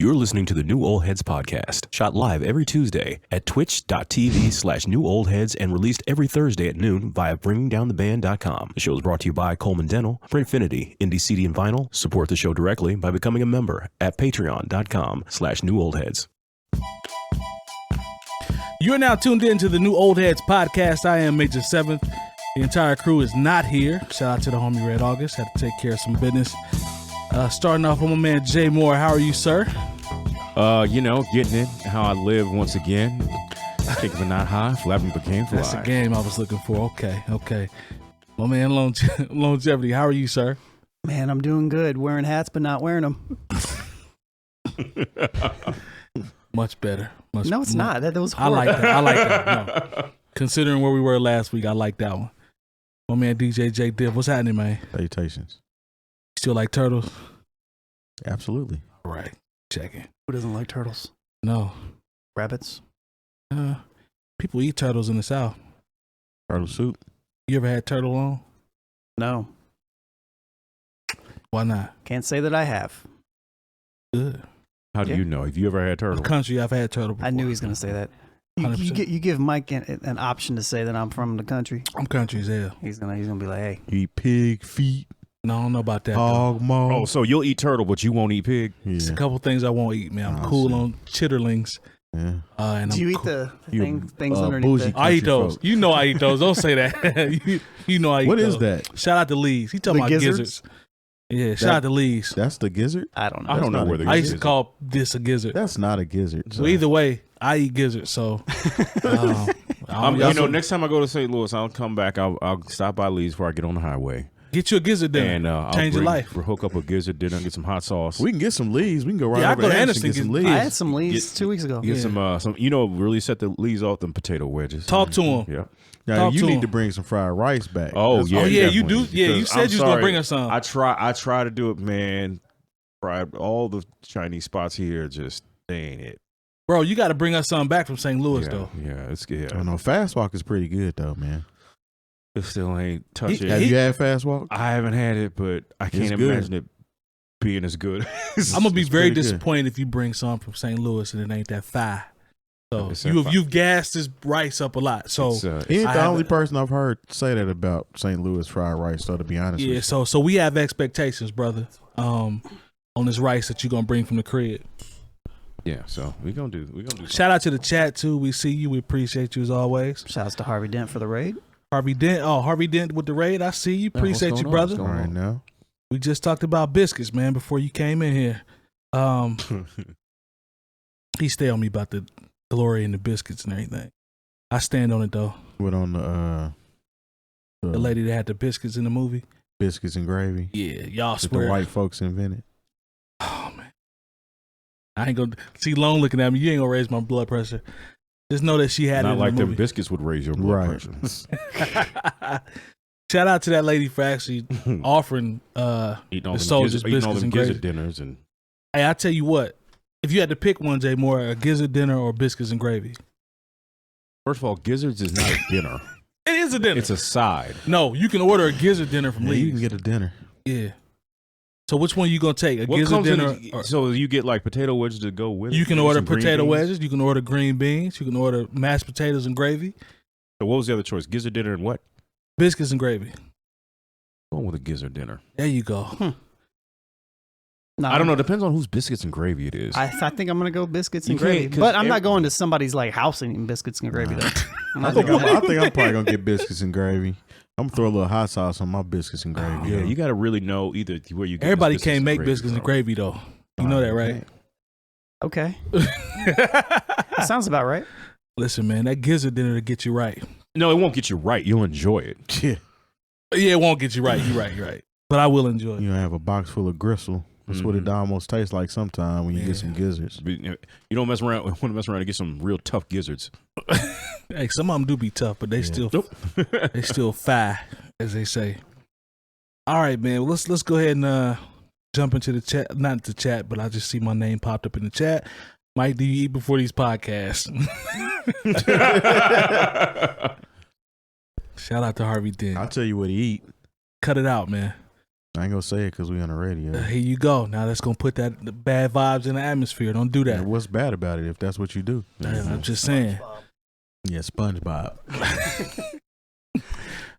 You're listening to the New Old Heads podcast, shot live every Tuesday at twitch.tv/newoldheads and released every Thursday at noon via bringingdowntheband.com. The show is brought to you by Coleman Dental, Printfinity, Indie CD and Vinyl. Support the show directly by becoming a member at patreon.com/newoldheads. You're now tuned in to the New Old Heads podcast. I am Major 7th. The entire crew is not here. Shout out to the homie Red August. Had to take care of some business. Starting off with my man Jay Moore. How are you, sir? Getting it how I live once again. Kicking but not high, flapping but can't fly. That's the game I was looking for. Okay. My man Longevity. How are you, sir? Man, I'm doing good. Wearing hats but not wearing them. Much better. No, it's not. That was horrible. I like that. No. Considering where we were last week, I like that one. My man DJ Jay Diff. What's happening, man? Salutations. Still like turtles? Absolutely. All right. Checking. Who doesn't like turtles? No. Rabbits? People eat turtles in the South. Turtle soup. You ever had turtle on? No. Why not? Can't say that I have. Good. How do you know? Have you ever had turtle? What country I've had turtle before. I knew he was going to say that. You give Mike an option to say that I'm from the country. I'm country as hell. He's gonna be like, hey. You eat pig feet. No, I don't know about that. Hog maw. Oh, so you'll eat turtle, but you won't eat pig? Yeah. There's a couple things I won't eat, man. I'm cool on chitterlings. Yeah. And do you eat the things underneath bougie the... I eat those. folk. You know I eat those. Don't say that. you know I eat What those. is that? Shout out to Lee's. He talking The about gizzards? gizzards. Yeah, shout out to Lee's. That's the gizzard? I don't know. I don't know where the I used to gizzard is. call this a gizzard. That's not a gizzard. So either way, I eat gizzards. So, next time I go to St. Louis, I'll come back. I'll stop by Lee's before I get on the highway. get you a gizzard dinner. And change your life. We'll hook up a gizzard dinner and get some hot sauce. We can get some Lee's. We can go right Yeah, I over go to to Anderson Anderson, and get some get- Lee's. I had some Lee's 2 weeks ago. Get some really set the Lee's off them potato wedges. Talk to him. Yeah. Now, Talk you to need him. to bring some fried rice back. Oh, That's yeah. all. yeah, you do. definitely. Yeah, you Because said I'm you was gonna sorry, bring us some. I try to do it, man. Fried all the Chinese spots here, just they ain't it. Bro, you got to bring us some back from St. Louis, though. Yeah, it's good. I don't know. Fast walk is pretty good, though, man. It still ain't touching. Have you had fast walk? I haven't had it, but I can't good. imagine it being as good. I'm gonna be It's very pretty good. disappointed if you bring some from St. Louis and it ain't that fire. So It's that fire. you've gassed this rice up a lot. So It's, He ain't I the only haven't- person I've heard say that about St. Louis fried rice, though, to be honest yeah, with so we have expectations, brother, on this rice that you're gonna bring from the crib. yeah, so we gonna do. Shout out to the chat too. We see you. We appreciate you as always. Shouts to Harvey Dent for the raid. Harvey Dent with the raid. I see you. Appreciate you, brother. you. All right, now. We just talked about biscuits, man, before you came in here. He stay on me about the glory and the biscuits and everything. I stand on it though. What on the The lady that had the biscuits in the movie. biscuits and gravy Yeah, y'all that the swear. white folks invented? Oh man, I ain't gonna see Lone looking at me. You ain't gonna raise my blood pressure. Just know that she had it Not in like the them movie. biscuits would raise your blood Right. pressure. Shout out to that lady for actually offering Eating all the them soldiers eating all biscuits them and gizzard gravy. dinners and Hey, I tell you what, if you had to pick one, Jay Moore, a gizzard dinner or biscuits and gravy. first of all, gizzards is not a dinner. It is a dinner. It's a side. No, you can order a gizzard dinner from Yeah, Lee's. you can get a dinner. Yeah. So which one you gonna take? A What gizzard comes in dinner? it? So you get like potato wedges to go with it? You can Maybe order some green potato beans? wedges. You can order green beans. You can order mashed potatoes and gravy. So what was the other choice? Gizzard dinner and what? Biscuits and gravy. Going with a gizzard dinner. There you go. No, I don't know. Depends on whose biscuits and gravy it is. I think I'm gonna go biscuits You and can't, gravy, 'cause but I'm not going to somebody's like house and eating biscuits and gravy though. I think I'm probably gonna get biscuits and gravy. I'm gonna throw a little hot sauce on my biscuits and gravy. yeah, you got to really know either where you get Everybody this can't make gravy biscuits and from. gravy though. You know that, right? Okay, that sounds about right. Listen, man, that gizzard dinner to get you right. No, it won't get you right. You'll enjoy it. Yeah. Yeah, it won't get you right. You're right. You're right. But I will enjoy it. You have a box full of gristle. That's what it almost tastes like sometimes when you get some gizzards. But, you don't mess around. Want to mess around and get some real tough gizzards. Hey, some of them do be tough, but they still they still fire, as they say. All right, man. Well, let's go ahead and jump into the chat. Not the chat, but I just see my name popped up in the chat. Mike, do you eat before these podcasts? Shout out to Harvey Dent. I'll tell you what he eat. Cut it out, man. I ain't gonna say it because we on the radio. Here you go. Now that's gonna put that the bad vibes in the atmosphere. Don't do that. And what's bad about it if that's what you do? I'm just saying. Yeah, SpongeBob.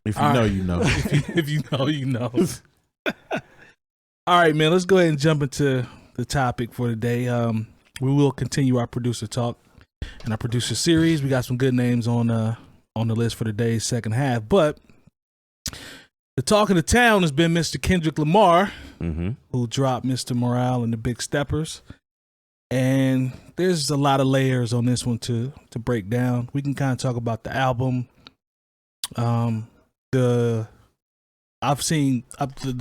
If you know, you know. If you know, you know. All right, man. Let's go ahead and jump into the topic for today. We will continue our producer talk and our producer series. We got some good names on the list for today's second half, but the talk of the town has been Mr. Kendrick Lamar, who dropped Mr. Morale and the Big Steppers. And there's a lot of layers on this one to break down. We can kind of talk about the album. The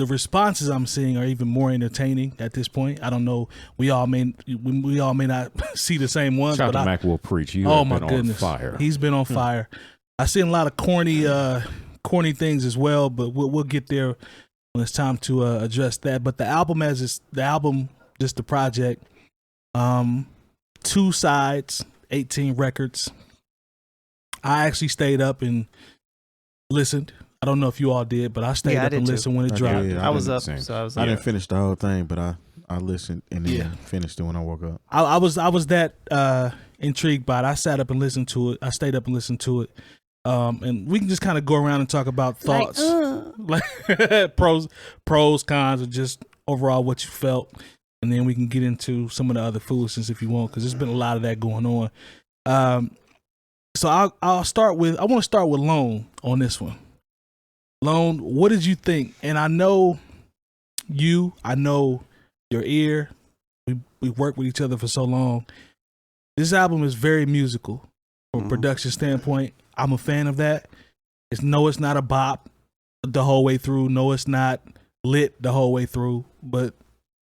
responses I'm seeing are even more entertaining at this point. I don't know. We all may not see the same ones. Shout out to Mac will preach. You have been on fire. He's been on fire. I've seen a lot of corny things as well, but we'll get there when it's time to address that. But the album, just the project, 2 sides, 18 records. I actually stayed up and listened. I don't know if you all did, but I stayed up and listened when it dropped. Yeah, I was up, so I was. I didn't finish the whole thing, but I listened and then finished it when I woke up. I was that intrigued by it. I sat up and listened to it. I stayed up and listened to it. And we can just kind of go around and talk about thoughts, like pros, cons, or just overall what you felt, and then we can get into some of the other foolishness if you want, because there's been a lot of that going on. So I'll start with. I want to start with Lone on this one. Lone, what did you think? And I know your ear. We worked with each other for so long. This album is very musical from a production standpoint. I'm a fan of that. It's not a bop the whole way through. No, it's not lit the whole way through. But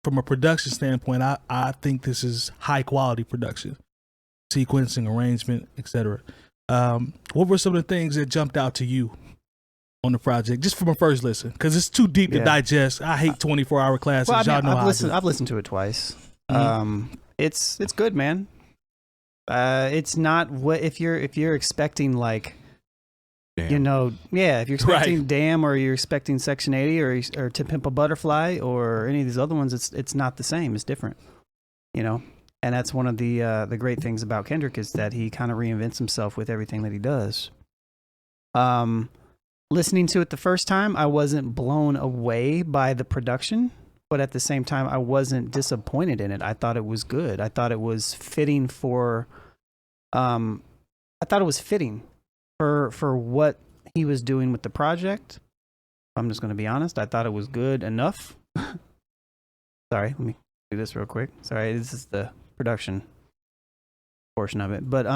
from a production standpoint, I think this is high quality production, sequencing, arrangement, etc. What were some of the things that jumped out to you on the project, just from a first listen? Because it's too deep to digest. I hate 24-hour classes. Well, Y'all know I've listened to it twice. It's good, man. It's not what if you're expecting like, Damn. if you're expecting Damn, or you're expecting Section 80 or To Pimp a Butterfly or any of these other ones, it's not the same. It's different, and that's one of the great things about Kendrick is that he kind of reinvents himself with everything that he does. Listening to it the first time, I wasn't blown away by the production, but at the same time, I wasn't disappointed in it. I thought it was good. I thought it was fitting for what he was doing with the project. I'm just going to be honest. I thought it was good enough. Sorry, let me do this real quick. Sorry, this is the production portion of it. But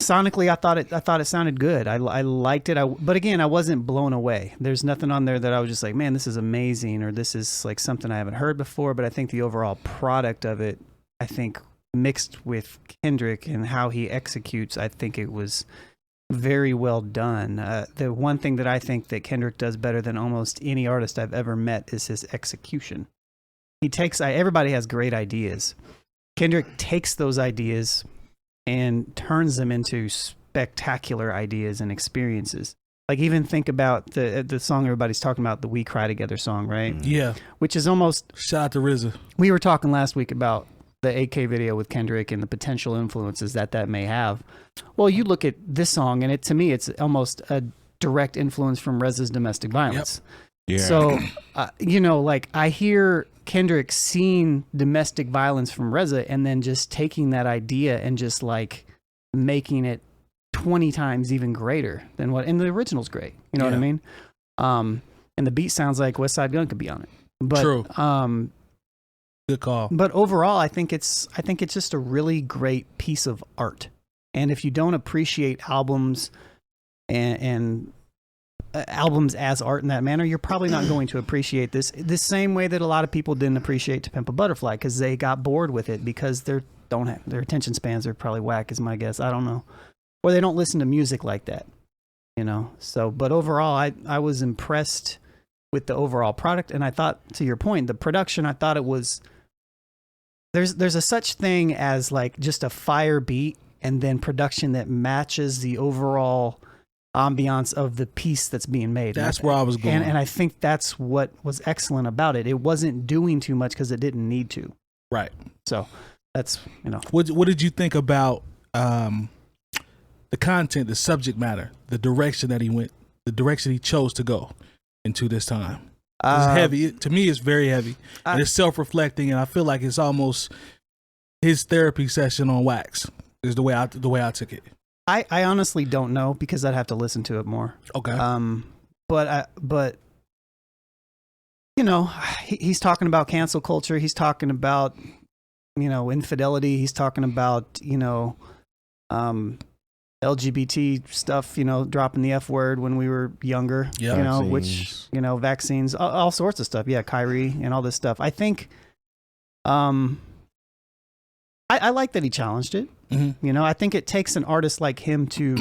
sonically, I thought it sounded good. I liked it. But again, I wasn't blown away. There's nothing on there that I was just like, man, this is amazing, or this is like something I haven't heard before. But I think the overall product of it, I think mixed with Kendrick and how he executes, I think it was very well done. The one thing that I think that Kendrick does better than almost any artist I've ever met is his execution. Everybody has great ideas. Kendrick takes those ideas and turns them into spectacular ideas and experiences. Like, even think about the song everybody's talking about, the We Cry Together song, right? Yeah. Which is almost... Shout out to RZA. We were talking last week about the AK video with Kendrick and the potential influences that may have. Well, you look at this song, and to me, it's almost a direct influence from RZA's Domestic Violence. Yep. Yeah. So, like, I hear Kendrick seeing domestic violence from RZA and then just taking that idea and just like making it 20 times even greater than and the original's great. You know what I mean? And the beat sounds like West Side Gun could be on it. But, true. Good call. But overall, I think it's just a really great piece of art. And if you don't appreciate albums and albums as art in that manner, you're probably not going to appreciate this the same way that a lot of people didn't appreciate To Pimp a Butterfly, because they got bored with it because their attention spans are probably whack, is my guess. I don't know. Or they don't listen to music like that, So, but overall, I was impressed with the overall product. And I thought, to your point, the production, I thought it was, there's a such thing as like just a fire beat and then production that matches the overall ambiance of the piece that's being made. That's where I was going. And I think that's what was excellent about it. It wasn't doing too much because it didn't need to. Right. So that's, What did you think about the content, the subject matter, the direction that he went, the direction he chose to go into this time? It's heavy. To me, it's very heavy. And it's self-reflecting, and I feel like it's almost his therapy session on wax is the way I took it. I honestly don't know because I'd have to listen to it more. Okay. But he's talking about cancel culture. He's talking about, infidelity. He's talking about, LGBT stuff, dropping the F word when we were younger, Vaccines. Vaccines, all sorts of stuff. Yeah. Kyrie and all this stuff. I think, I like that he challenged it. Mm-hmm. I think it takes an artist like him to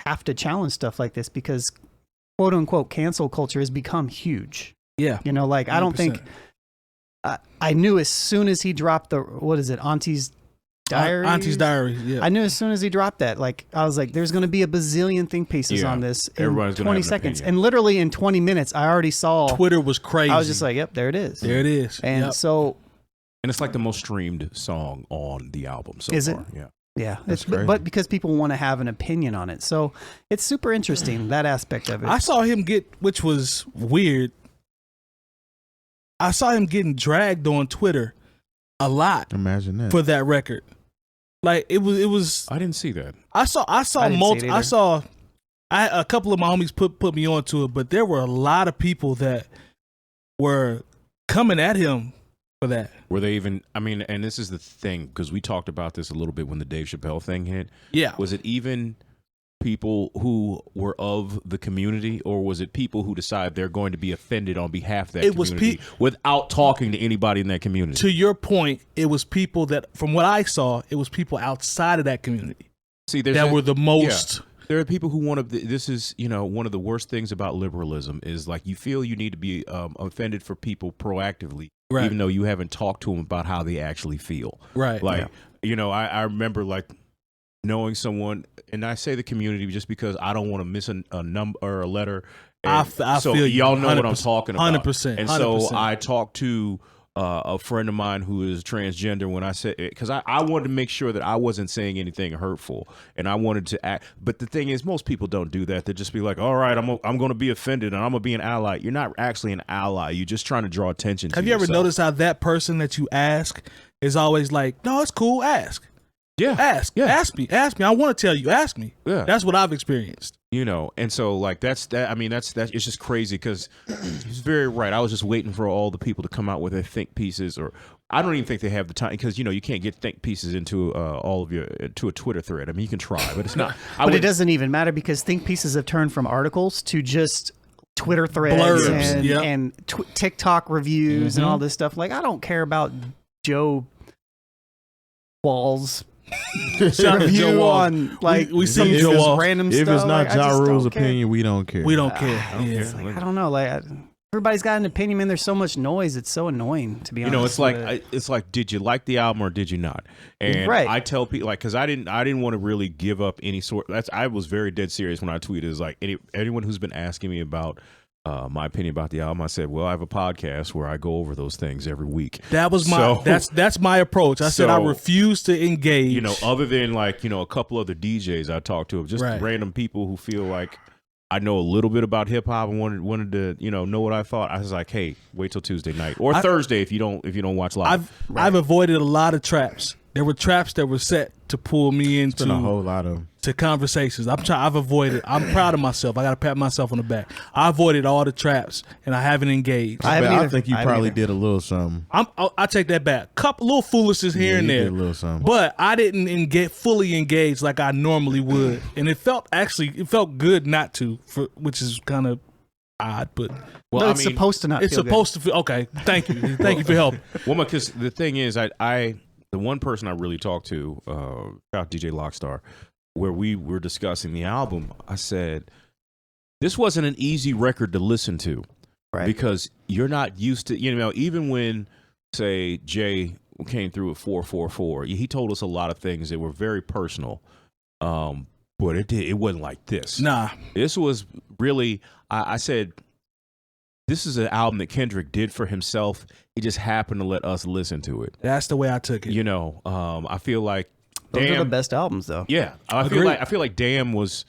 have to challenge stuff like this because quote unquote cancel culture has become huge. Yeah. I don't think I knew as soon as he dropped Auntie's Diary. Auntie's Diary. Yeah. I knew as soon as he dropped that, I was like, there's going to be a bazillion think pieces on this in Everybody's 20 seconds. And literally in 20 minutes, I already saw. Twitter was crazy. I was just like, yep, there it is. There it is. And so. And it's like the most streamed song on the album so is far. It? Yeah. Yeah. But because people want to have an opinion on it. So it's super interesting, that aspect of it. I saw him which was weird. I saw him getting dragged on Twitter a lot. Imagine that. For that record. Like it was I didn't see that. I saw a couple of my homies put me onto it, but there were a lot of people that were coming at him for that. Were they even, and this is the thing, because we talked about this a little bit when the Dave Chappelle thing hit. Yeah. Was it even people who were of the community, or was it people who decide they're going to be offended on behalf of that community without talking to anybody in that community? To your point, it was people that, from what I saw, it was people outside of that community. See, were the most. Yeah. There are people who want to. This is, one of the worst things about liberalism is like you feel you need to be offended for people proactively, right, even though you haven't talked to them about how they actually feel. Right. Like, I remember knowing someone, and I say the community just because I don't want to miss a number or a letter. I so feel y'all know what I'm talking about. 100%. And so I talked to a friend of mine who is transgender when I said, because I wanted to make sure that I wasn't saying anything hurtful, and I wanted to act. But the thing is, most people don't do that. They just be like, all right, I'm going to be offended and I'm going to be an ally. You're not actually an ally. You're just trying to draw attention to yourself. Have you ever noticed how that person that you ask is always like, no, it's cool, ask. Yeah. Ask. Yeah. Ask me. I want to tell you. Ask me. Yeah. That's what I've experienced. And so that's it's just crazy because he's very right. I was just waiting for all the people to come out with their think pieces, or I don't even think they have the time because you can't get think pieces into all of to a Twitter thread. I mean, you can try, but it's not. But it doesn't even matter because think pieces have turned from articles to just Twitter threads blurbs, and TikTok reviews and all this stuff. Like, I don't care about Joe Wall's review on we see Joe Wall. Random stuff. If it's not Ja Rule's opinion, we don't care. We don't care. I don't know. Everybody's got an opinion, man. There's so much noise. It's so annoying, to be honest. It's like, did you like the album or did you not? And I tell people, because I didn't want to really give up any sort. I was very dead serious when I tweeted. It's like anyone who's been asking me about my opinion about the album, I said, well, I have a podcast where I go over those things every week. That was that's my approach. I said I refuse to engage. Other than a couple other DJs I talked to, just random people who feel like I know a little bit about hip hop and wanted to know what I thought. I was like, hey, wait till Tuesday night or Thursday if you don't watch live. I've avoided a lot of traps. There were traps that were set to pull me into a whole lot of conversations. I've avoided. I'm proud of myself. I got to pat myself on the back. I avoided all the traps and I haven't engaged. I think you probably did a little something. I take that back. Couple little foolishness here and there. Did a little something. But I didn't fully engaged like I normally would, and it felt good not to, which is kind of odd, but. Well, it's supposed to not. It's feel supposed good. to feel okay. Thank you. Thank you for helping. Well, because the thing is, the one person I really talked to, DJ Lockstar, where we were discussing the album, I said, this wasn't an easy record to listen to, right? Because you're not used to, even when, say, Jay came through at 444, he told us a lot of things that were very personal. but it wasn't like this. Nah. This was really, I said, this is an album that Kendrick did for himself. He just happened to let us listen to it. That's the way I took it. You know, I feel like Those are the Damn, best albums, though. yeah, I feel like Damn was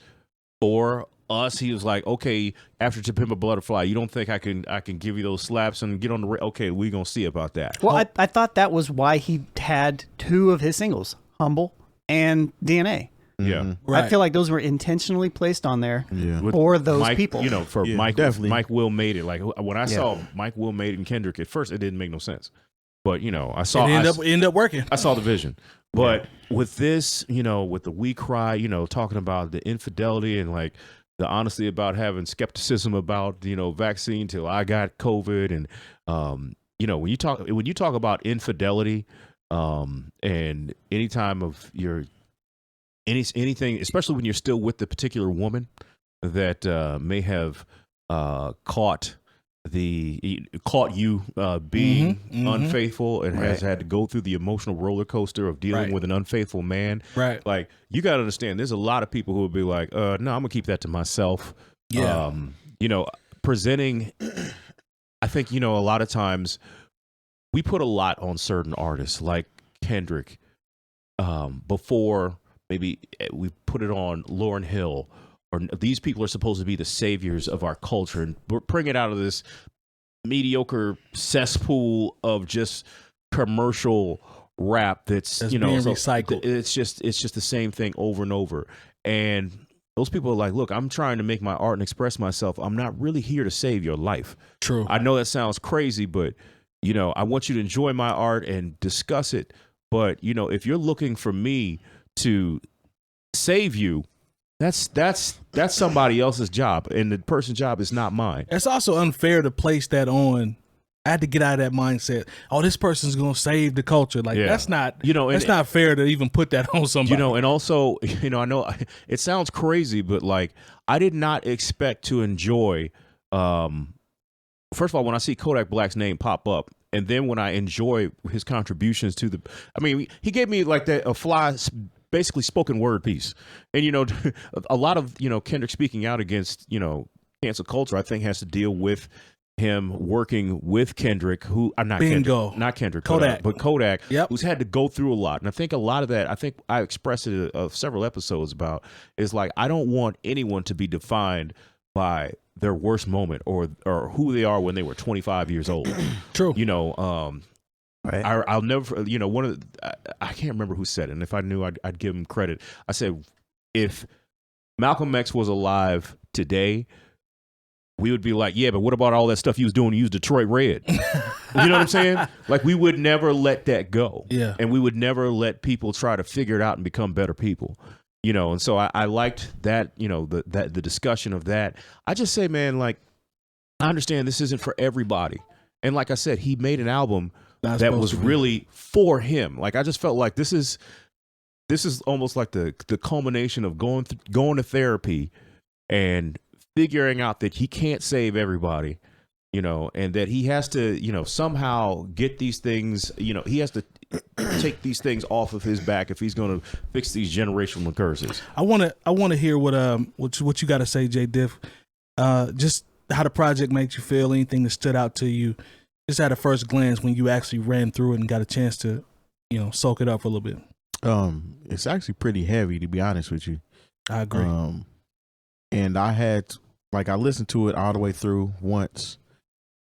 for us. He was like, okay, after 𝗀𝗡𝗄 𝗛𝗲, you don't think I can give you those slaps and get on the okay? We gonna see about that. Well, I thought that was why he had 2 of his singles, Humble and DNA. Yeah, Right. I feel like those were intentionally placed on there Yeah. for those Mike, people. You know, for Yeah, Mike, definitely. Mike Will made it. Like when I saw Mike Will made it and Kendrick, at first it didn't make no sense, but you know, I saw It ended up working. I saw the vision. But with this, you know, with the We Cry, you know, talking about the infidelity and like the honesty about having skepticism about, you know, vaccine till I got COVID. And, you know, when you talk about infidelity and any time of your anything, especially when you're still with the particular woman that may have caught you being unfaithful and has had to go through the emotional roller coaster of dealing with an unfaithful man. Right. Like, you got to understand, there's a lot of people who would be like, no, I'm gonna keep that to myself. Yeah. You know, presenting, I think, you know, a lot of times we put a lot on certain artists like Kendrick before maybe we put it on Lauryn Hill, or these people are supposed to be the saviors of our culture, and we're bringing it out of this mediocre cesspool of just commercial rap that's you know being recycled. It's just the same thing over and over. And those people are like, look, I'm trying to make my art and express myself. I'm not really here to save your life. True. I know that sounds crazy, but you know, I want you to enjoy my art and discuss it. But you know, if you're looking for me to save you, that's somebody else's job, and the person's job is not mine. It's also unfair to place that on. I had to get out of that mindset. Oh, this person's gonna save the culture. Like that's not, you know, it's not fair to even put that on somebody. You know, and also, you know, I know it sounds crazy, but like I did not expect to enjoy. First of all, when I see Kodak Black's name pop up, and then when I enjoy his contributions to I mean, he gave me like a fly. Basically spoken word piece. And, you know, a lot of, you know, Kendrick speaking out against, you know, cancel culture, I think has to deal with him working with Kendrick, who I'm not Kendrick, Kodak. but Kodak, Yep. who's had to go through a lot. And I think a lot of that, I think I expressed it of several episodes about, is like, I don't want anyone to be defined by their worst moment or who they are when they were 25 years old. True. You know, Right. I'll never, you know, one of the, I can't remember who said it, and if I knew, I'd give him credit. I said, if Malcolm X was alive today, we would be like, yeah, but what about all that stuff he was doing to use Detroit Red? You know what I'm saying? Like, we would never let that go. Yeah. And we would never let people try to figure it out and become better people. You know, and so I liked that, you know, the discussion of that. I just say, man, like, I understand this isn't for everybody. And like I said, he made an album that was really for him. Like, I just felt like this is almost like the culmination of going to therapy and figuring out that he can't save everybody, you know, and that he has to, you know, somehow get these things, you know, he has to take these things off of his back if he's going to fix these generational curses. I want to hear what you got to say, Jay Diff. Just how the project made you feel, anything that stood out to you. Just at a first glance when you actually ran through it and got a chance to, you know, soak it up for a little bit. It's actually pretty heavy, to be honest with you. I agree. And I listened to it all the way through once,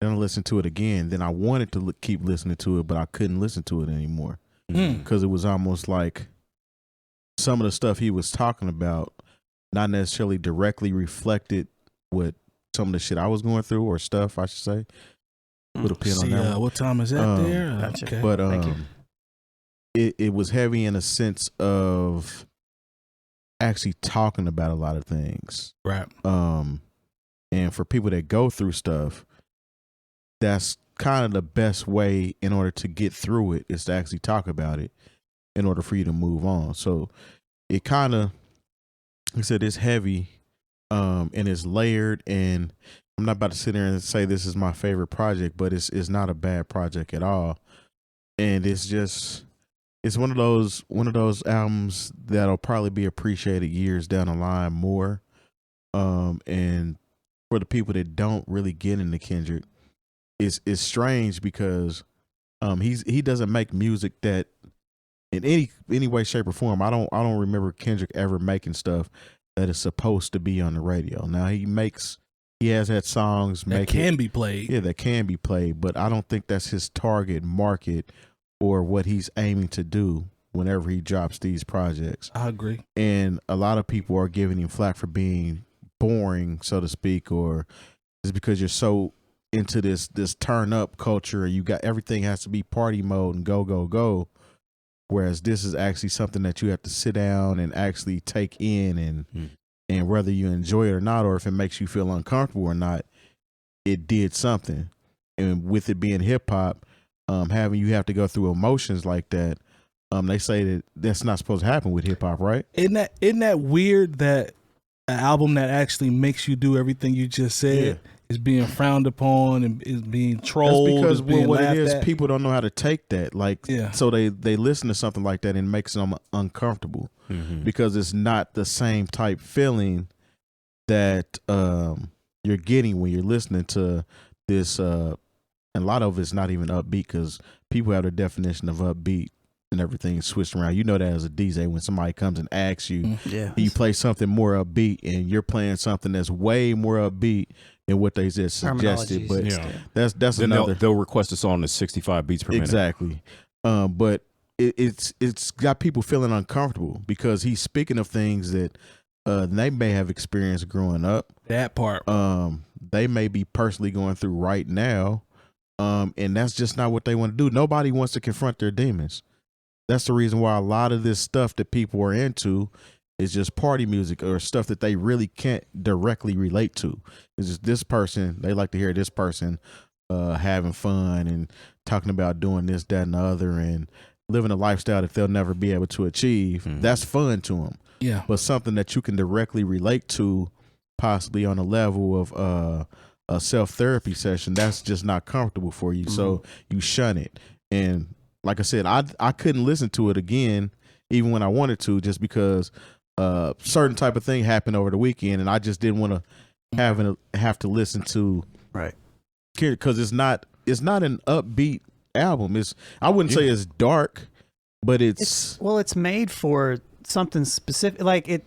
then I listened to it again. Then I wanted to keep listening to it, but I couldn't listen to it anymore because it was almost like some of the stuff he was talking about not necessarily directly reflected what some of the shit I was going through, or stuff, I should say. Put a pin on that one. What time is that there? Gotcha. Okay. But it was heavy in a sense of actually talking about a lot of things. Right. And for people that go through stuff, that's kind of the best way in order to get through it, is to actually talk about it in order for you to move on. So it kind of, like I said, it's heavy and it's layered, and I'm not about to sit there and say this is my favorite project, but it's not a bad project at all. And it's just, it's one of those albums that'll probably be appreciated years down the line more. And for the people that don't really get into Kendrick, it's strange because he doesn't make music that in any way, shape, or form. I don't remember Kendrick ever making stuff that is supposed to be on the radio. Now he has had songs that can be played. Yeah, that can be played, but I don't think that's his target market or what he's aiming to do whenever he drops these projects. I agree. And a lot of people are giving him flack for being boring, so to speak, or it's because you're so into this turn up culture and you got everything has to be party mode and go, go, go. Whereas this is actually something that you have to sit down and actually take in and whether you enjoy it or not, or if it makes you feel uncomfortable or not, it did something. And with it being hip hop, having you have to go through emotions like that, they say that that's not supposed to happen with hip hop, right? Isn't that weird that an album that actually makes you do everything you just said is being frowned upon and is being trolled? That's because is being what it laughed is, at? people don't know how to take that. So they listen to something like that and it makes them uncomfortable because it's not the same type feeling that you're getting when you're listening to this. And a lot of it's not even upbeat because people have their definition of upbeat and everything switched around. You know that as a DJ, when somebody comes and asks you, you play something more upbeat and you're playing something that's way more upbeat than what they just suggested. But that's then another. They'll request a song that's 65 beats per minute. Exactly. But it's got people feeling uncomfortable because he's speaking of things that they may have experienced growing up. That part. They may be personally going through right now. And that's just not what they want to do. Nobody wants to confront their demons. That's the reason why a lot of this stuff that people are into is just party music or stuff that they really can't directly relate to. It's just this person, they like to hear this person having fun and talking about doing this, that, and the other and living a lifestyle that they'll never be able to achieve. That's fun to them. Yeah. But something that you can directly relate to, possibly on a level of a self-therapy session, that's just not comfortable for you. So you shun it. And like I said, I couldn't listen to it again, even when I wanted to, just because certain type of thing happened over the weekend, and I just didn't want to have to listen to because it's not an upbeat album. I wouldn't say it's dark, but it's made for something specific. Like it.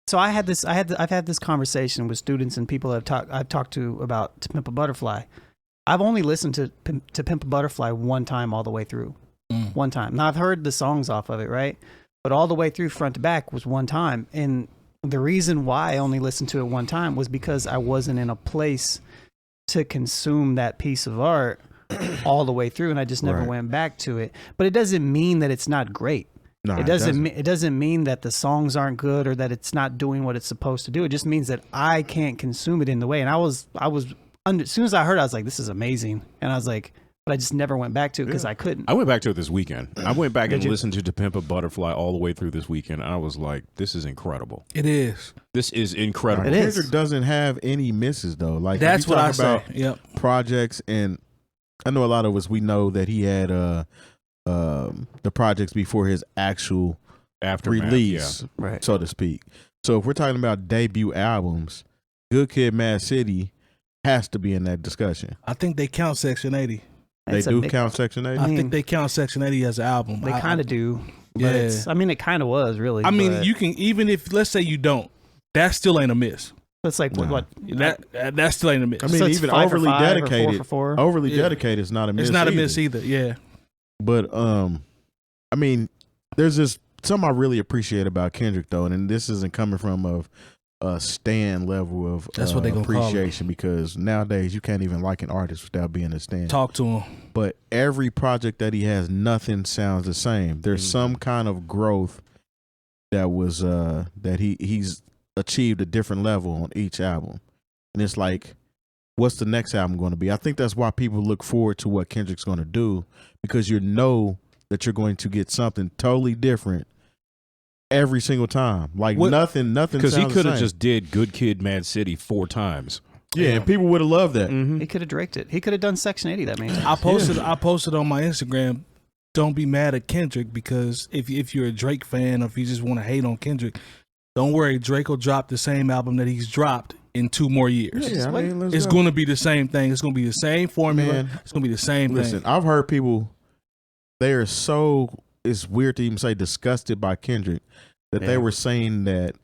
So I've had this conversation with students and people I've talked to about To Pimp a Butterfly. I've only listened to Pimp a Butterfly one time all the way through. One time. Now I've heard the songs off of it, right? But all the way through front to back was one time. And the reason why I only listened to it one time was because I wasn't in a place to consume that piece of art all the way through, and I just never went back to it. But it doesn't mean that it's not great. No, it doesn't mean that the songs aren't good or that it's not doing what it's supposed to do. It just means that I can't consume it in the way. And as soon as I heard it, I was like, this is amazing. And I was like, but I just never went back to it because I couldn't. I went back to it this weekend. I went back and listened to Pimp a Butterfly all the way through this weekend. And I was like, this is incredible. It is. This is incredible. Kendrick doesn't have any misses though. Like that's what I say. Yep. Projects, and I know a lot of us, we know that he had the projects before his actual release, so to speak. So if we're talking about debut albums, Good Kid, Mad City has to be in that discussion. I think they count Section 80. They do count Section 80? I think they count Section 80 as an album. They kind of do. Yeah. It kind of was, really. I mean, you can, even if, let's say you don't, that still ain't a miss. That's like, what? That still ain't a miss. I mean, so even Overly Dedicated. 4 Overly Dedicated is not a miss. It's not a miss either, yeah. But, I mean, there's this, something I really appreciate about Kendrick, though, and this isn't coming from a stan level of that's what they gonna appreciation, because nowadays you can't even like an artist without being a stan. Talk to him. But every project that he has, nothing sounds the same. There's some kind of growth that was that he's achieved a different level on each album, and it's like, what's the next album going to be? I think that's why people look forward to what Kendrick's going to do, because you know that you're going to get something totally different every single time. Like nothing because he could have just did Good Kid, Mad City 4 times. Yeah, and people would have loved that. He could have directed. He could have done Section 80. That means I posted on my Instagram don't be mad at Kendrick, because if you're a Drake fan or if you just want to hate on Kendrick, don't worry. Drake will drop the same album that he's dropped in 2 more years. Yeah, I mean, It's going to be the same thing. It's going to be the same formula. Man, it's going to be the same listen, thing. I've heard people, they are so, it's weird to even say disgusted by Kendrick, that they were saying that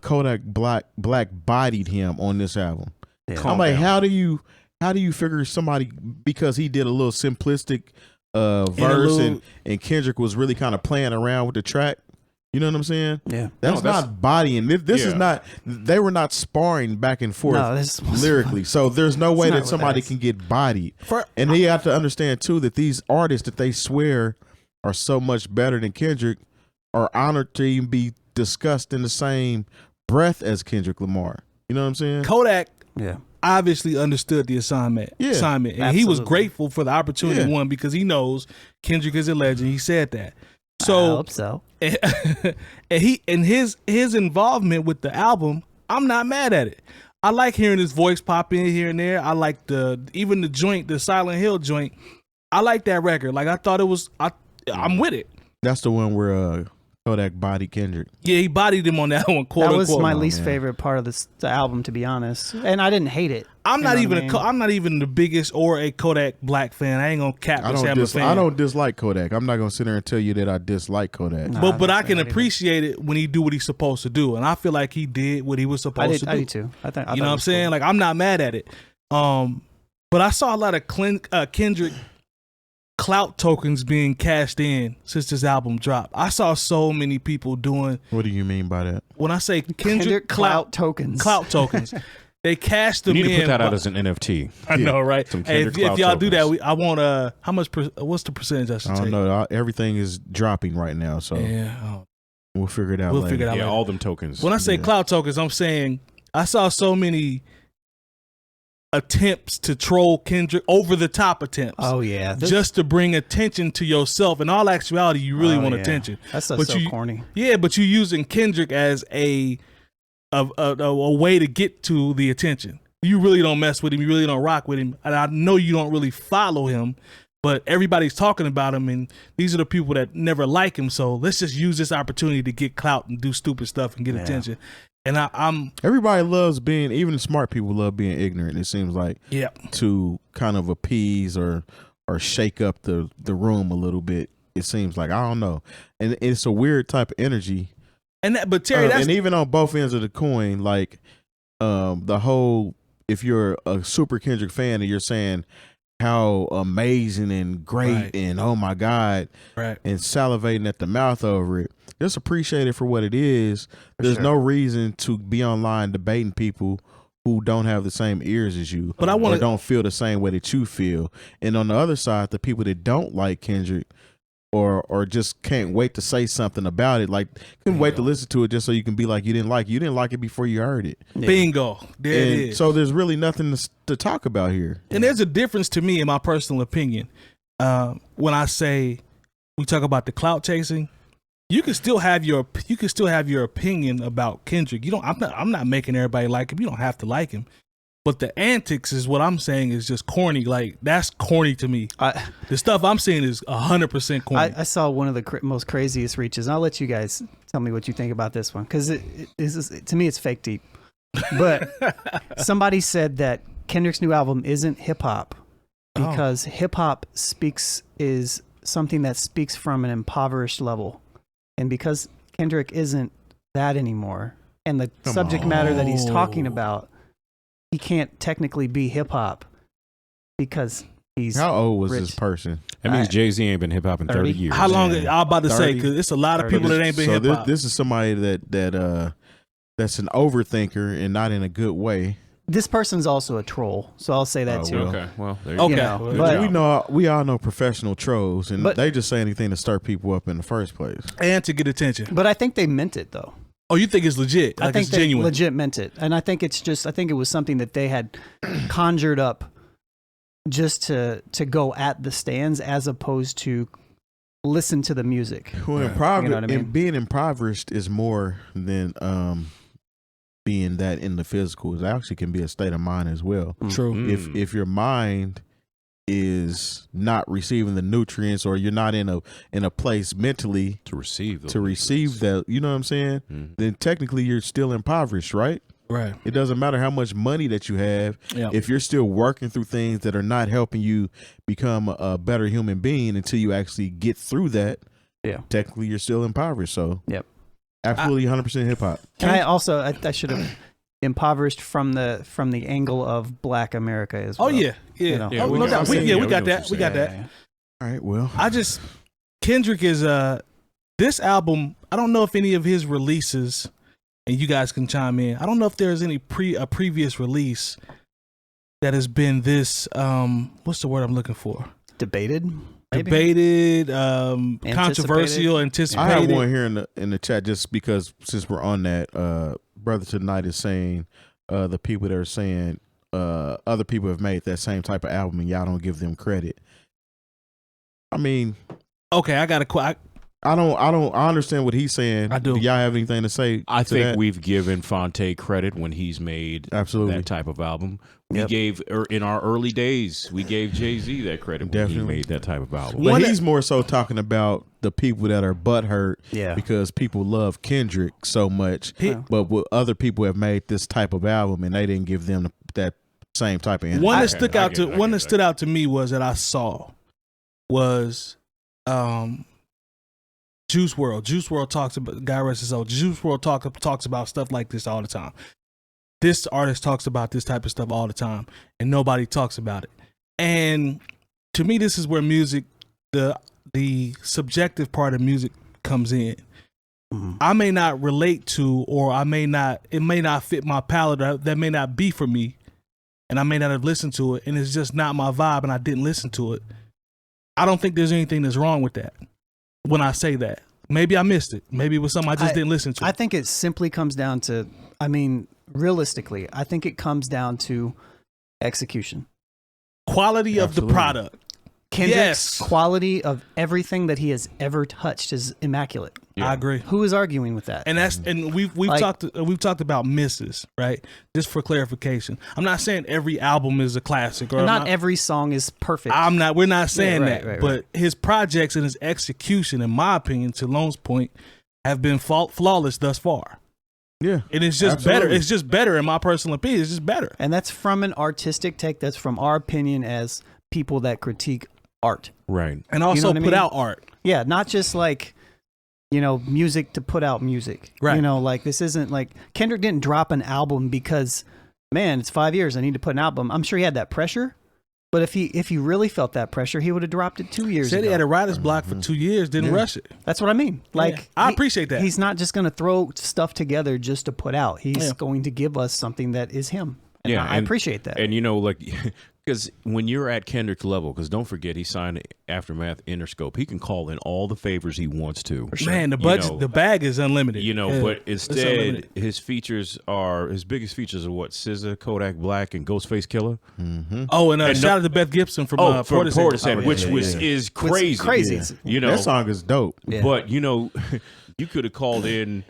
Kodak Black bodied him on this album. Yeah. I'm like, how do you figure somebody, because he did a little simplistic verse and Kendrick was really kind of playing around with the track? You know what I'm saying? Yeah. That's not bodying. This is not, they were not sparring back and forth lyrically. So there's no way that somebody can get bodied. And you have to understand too that these artists that they swear are so much better than Kendrick are honored to even be discussed in the same breath as Kendrick Lamar. You know what I'm saying? Kodak obviously understood the assignment. And he was grateful for the opportunity, one, because he knows Kendrick is a legend. He said that. So I hope so. And his involvement with the album, I'm not mad at it. I like hearing his voice pop in here and there. I like even the joint, the Silent Hill joint. I like that record. Like, I thought it was, I'm with it. That's the one where Kodak bodied Kendrick. Yeah, he bodied him on that one. Quote, that was unquote. my least favorite part of the album, to be honest. And I didn't hate it. I'm not even the biggest or a Kodak Black fan. I ain't gonna cap this. I'm a fan. I don't dislike Kodak. I'm not gonna sit there and tell you that I dislike Kodak. But I can appreciate it when he do what he's supposed to do, and I feel like he did what he was supposed to do. I do too. I thought you know what I'm saying? Cool. Like, I'm not mad at it. But I saw a lot of Kendrick clout tokens being cashed in since this album dropped. I saw so many people doing. What do you mean by that? When I say Kendrick clout tokens, they cashed them in. You need to put that out as an NFT. I know, right? Hey, if y'all do that, I want how much? What's the percentage I should take? I don't know. Everything is dropping right now, so we'll figure it out. We'll figure it out. Yeah, later. all them tokens. When I say clout tokens, I'm saying I saw so many attempts to troll Kendrick, over the top attempts. Oh yeah, just to bring attention to yourself. In all actuality, you really want attention. That's so corny. Yeah, but you're using Kendrick as a way to get to the attention. You really don't mess with him. You really don't rock with him. And I know you don't really follow him, but everybody's talking about him, and these are the people that never like him. So let's just use this opportunity to get clout and do stupid stuff and get attention. And I'm everybody loves being, even the smart people love being ignorant. It seems like to kind of appease or shake up the room a little bit. It seems like, I don't know, and it's a weird type of energy. But Terry, and even on both ends of the coin, like the whole, if you're a super Kendrick fan and you're saying how amazing and great and oh my God, and salivating at the mouth over it, just appreciate it for what it is. There's no reason to be online debating people who don't have the same ears as you, but or don't feel the same way that you feel. And on the other side, the people that don't like Kendrick or just can't wait to say something about it, like couldn't wait to listen to it just so you can be like, you didn't like it before you heard it. Bingo. There it is. So there's really nothing to talk about here. And there's a difference to me, in my personal opinion, when I say we talk about the clout chasing. You can still have your opinion about Kendrick. I'm not making everybody like him. You don't have to like him. But the antics is what I'm saying is just corny. Like, that's corny to me. The stuff I'm seeing is 100% corny. I saw one of the most craziest reaches. And I'll let you guys tell me what you think about this one, because to me it's fake deep. But somebody said that Kendrick's new album isn't hip hop because hip hop is something that speaks from an impoverished level. And because Kendrick isn't that anymore, and the subject matter that he's talking about, he can't technically be hip hop because he's How old was rich. this person? That means Jay-Z ain't been hip hop in 30 years. How long? I'm about to say, because it's a lot of people that ain't been hip hop. This is somebody that's an overthinker and not in a good way. This person's also a troll, so I'll say that too. Okay, well, there you Okay. go. But we all know professional trolls, and they just say anything to stir people up in the first place and to get attention. But I think they meant it though. Oh, you think it's legit? Like, I think it's they genuine. legit meant it, and I think it was something that they had conjured up just to go at the stands as opposed to listen to the music. Well, You know what I mean? being impoverished is more than being that in the physical. It actually can be a state of mind as well. True. If your mind is not receiving the nutrients, or you're not in a place mentally to receive that, you know what I'm saying? Mm-hmm. Then technically you're still impoverished, right? Right. It doesn't matter how much money that you have. Yep. If you're still working through things that are not helping you become a better human being until you actually get through that, technically you're still impoverished. So absolutely 100% hip hop. And I should have impoverished from the angle of Black America as well. Oh yeah. You know? Oh, no doubt. We got that. We got that. All right, well, Kendrick is this album. I don't know if any of his releases, and you guys can chime in, I don't know if there's any previous release that has been this what's the word I'm looking for? Debated, controversial, anticipated. I have one here in the chat, just because since we're on that, brother tonight is saying the people that are saying other people have made that same type of album and y'all don't give them credit. I mean, okay, I got a I understand what he's saying. I do. Y'all have anything to say? I think that? we've given Phonte credit when he's made absolutely that type of album. We gave in our early days, we gave Jay-Z that credit when he made that type of album. But he's more so talking about the people that are butthurt because people love Kendrick so much. But what other people have made this type of album and they didn't give them that same type of energy. One that stood out to me was that I saw was Juice WRLD. Juice WRLD talks about, God rest his soul, Juice WRLD talks about stuff like this all the time. This artist talks about this type of stuff all the time, and nobody talks about it. And to me, this is where music, the subjective part of music comes in. Mm-hmm. I may not relate to, or it may not fit my palate, or that may not be for me, and I may not have listened to it, and it's just not my vibe, and I didn't listen to it. I don't think there's anything that's wrong with that. When I say that, maybe I missed it. Maybe it was something I just didn't listen to. I think it simply comes down to, realistically, I think it comes down to execution. Quality of the product. Kendrick's quality of everything that he has ever touched is immaculate. I agree. Who is arguing with that? And we've talked about misses, right? Just for clarification, I'm not saying every album is a classic, or not every song is perfect. We're not saying right. But his projects and his execution, in my opinion, to Lone's point, have been flawless thus far. Yeah, and it's just better. It's just better, in my personal opinion. It's just better. And that's from an artistic take. That's from our opinion as people that critique art, right? And also put out art. Yeah, not just like, music to put out music. Right. Like this isn't like Kendrick didn't drop an album because, man, it's 5 years, I need to put an album. I'm sure he had that pressure, but if he really felt that pressure, he would have dropped it 2 years ago. Said he had a writer's block for 2 years, didn't rush it. That's what I mean. Like, I appreciate that. He's not just going to throw stuff together just to put out. He's going to give us something that is him. And I appreciate that. And because when you're at Kendrick's level, because don't forget he signed Aftermath Interscope, he can call in all the favors he wants to. Man, the budget, the bag is unlimited. But instead his biggest features are what? SZA, Kodak Black, and Ghostface Killah. Mm-hmm. Oh, and shout out to Beth Gibson from Portishead, which is crazy. It's crazy. That song is dope. Yeah. But you could have called in,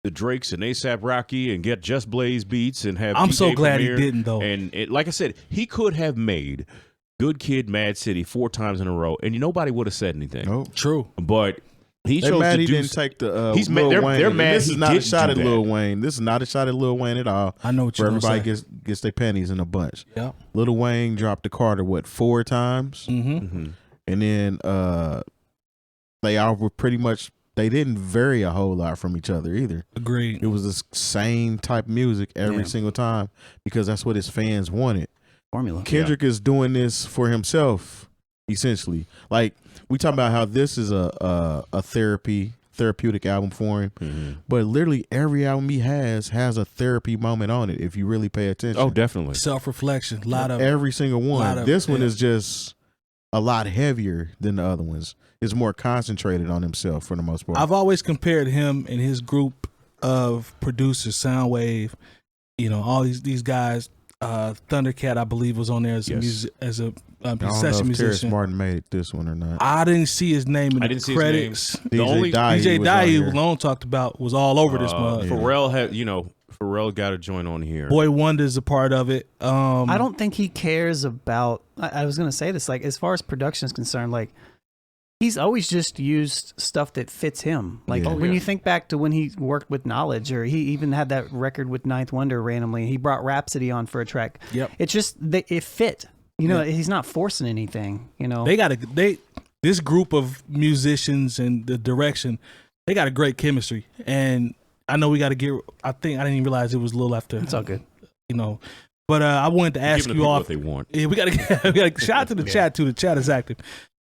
the Drakes and A$AP Rocky and get Just Blaze beats and have. I'm so glad he didn't though. And like I said, he could have made Good Kid, Mad City 4 times in a row, and nobody would have said anything. Oh, true. But he chose mad to he do. Didn't take the. He's Lil mad. Wayne. They're mad. This is not a shot at Lil Wayne. This is not a shot at Lil Wayne at all. I know what you're saying. Everybody gets their panties in a bunch. Yeah. Lil Wayne dropped the Carter 4 times, and then they all were pretty much. They didn't vary a whole lot from each other either. Agreed. It was the same type of music every single time because that's what his fans wanted. Formula. Kendrick is doing this for himself, essentially. Like we talk about how this is a therapeutic album for him, but literally every album he has a therapy moment on it if you really pay attention. Oh, definitely. Self-reflection. A lot of every single one. This one is just a lot heavier than the other ones. Is more concentrated on himself for the most part. I've always compared him and his group of producers, Soundwave, all these guys. Thundercat, I believe, was on there as a session musician. I don't know if Terrence Martin made it this one or not. I didn't see his name in the credits. The only DJ Diff Lone talked about was all over this mug. Pharrell got a joint on here. Boy Wonder's a part of it. I don't think he cares about. I was gonna say this, like, as far as production is concerned, like, he's always just used stuff that fits him. Like, when you think back to when he worked with Knowledge, or he even had that record with Ninth Wonder randomly, he brought Rhapsody on for a track. Yep. It's just it fit. You know, he's not forcing anything. You know, this group of musicians and the direction, they got a great chemistry. And I know we got to get. I think I didn't even realize it was a little after. It's all good. You know, but I wanted to ask you all what they want. Yeah, we got to shout out to the chat too. The chat is active.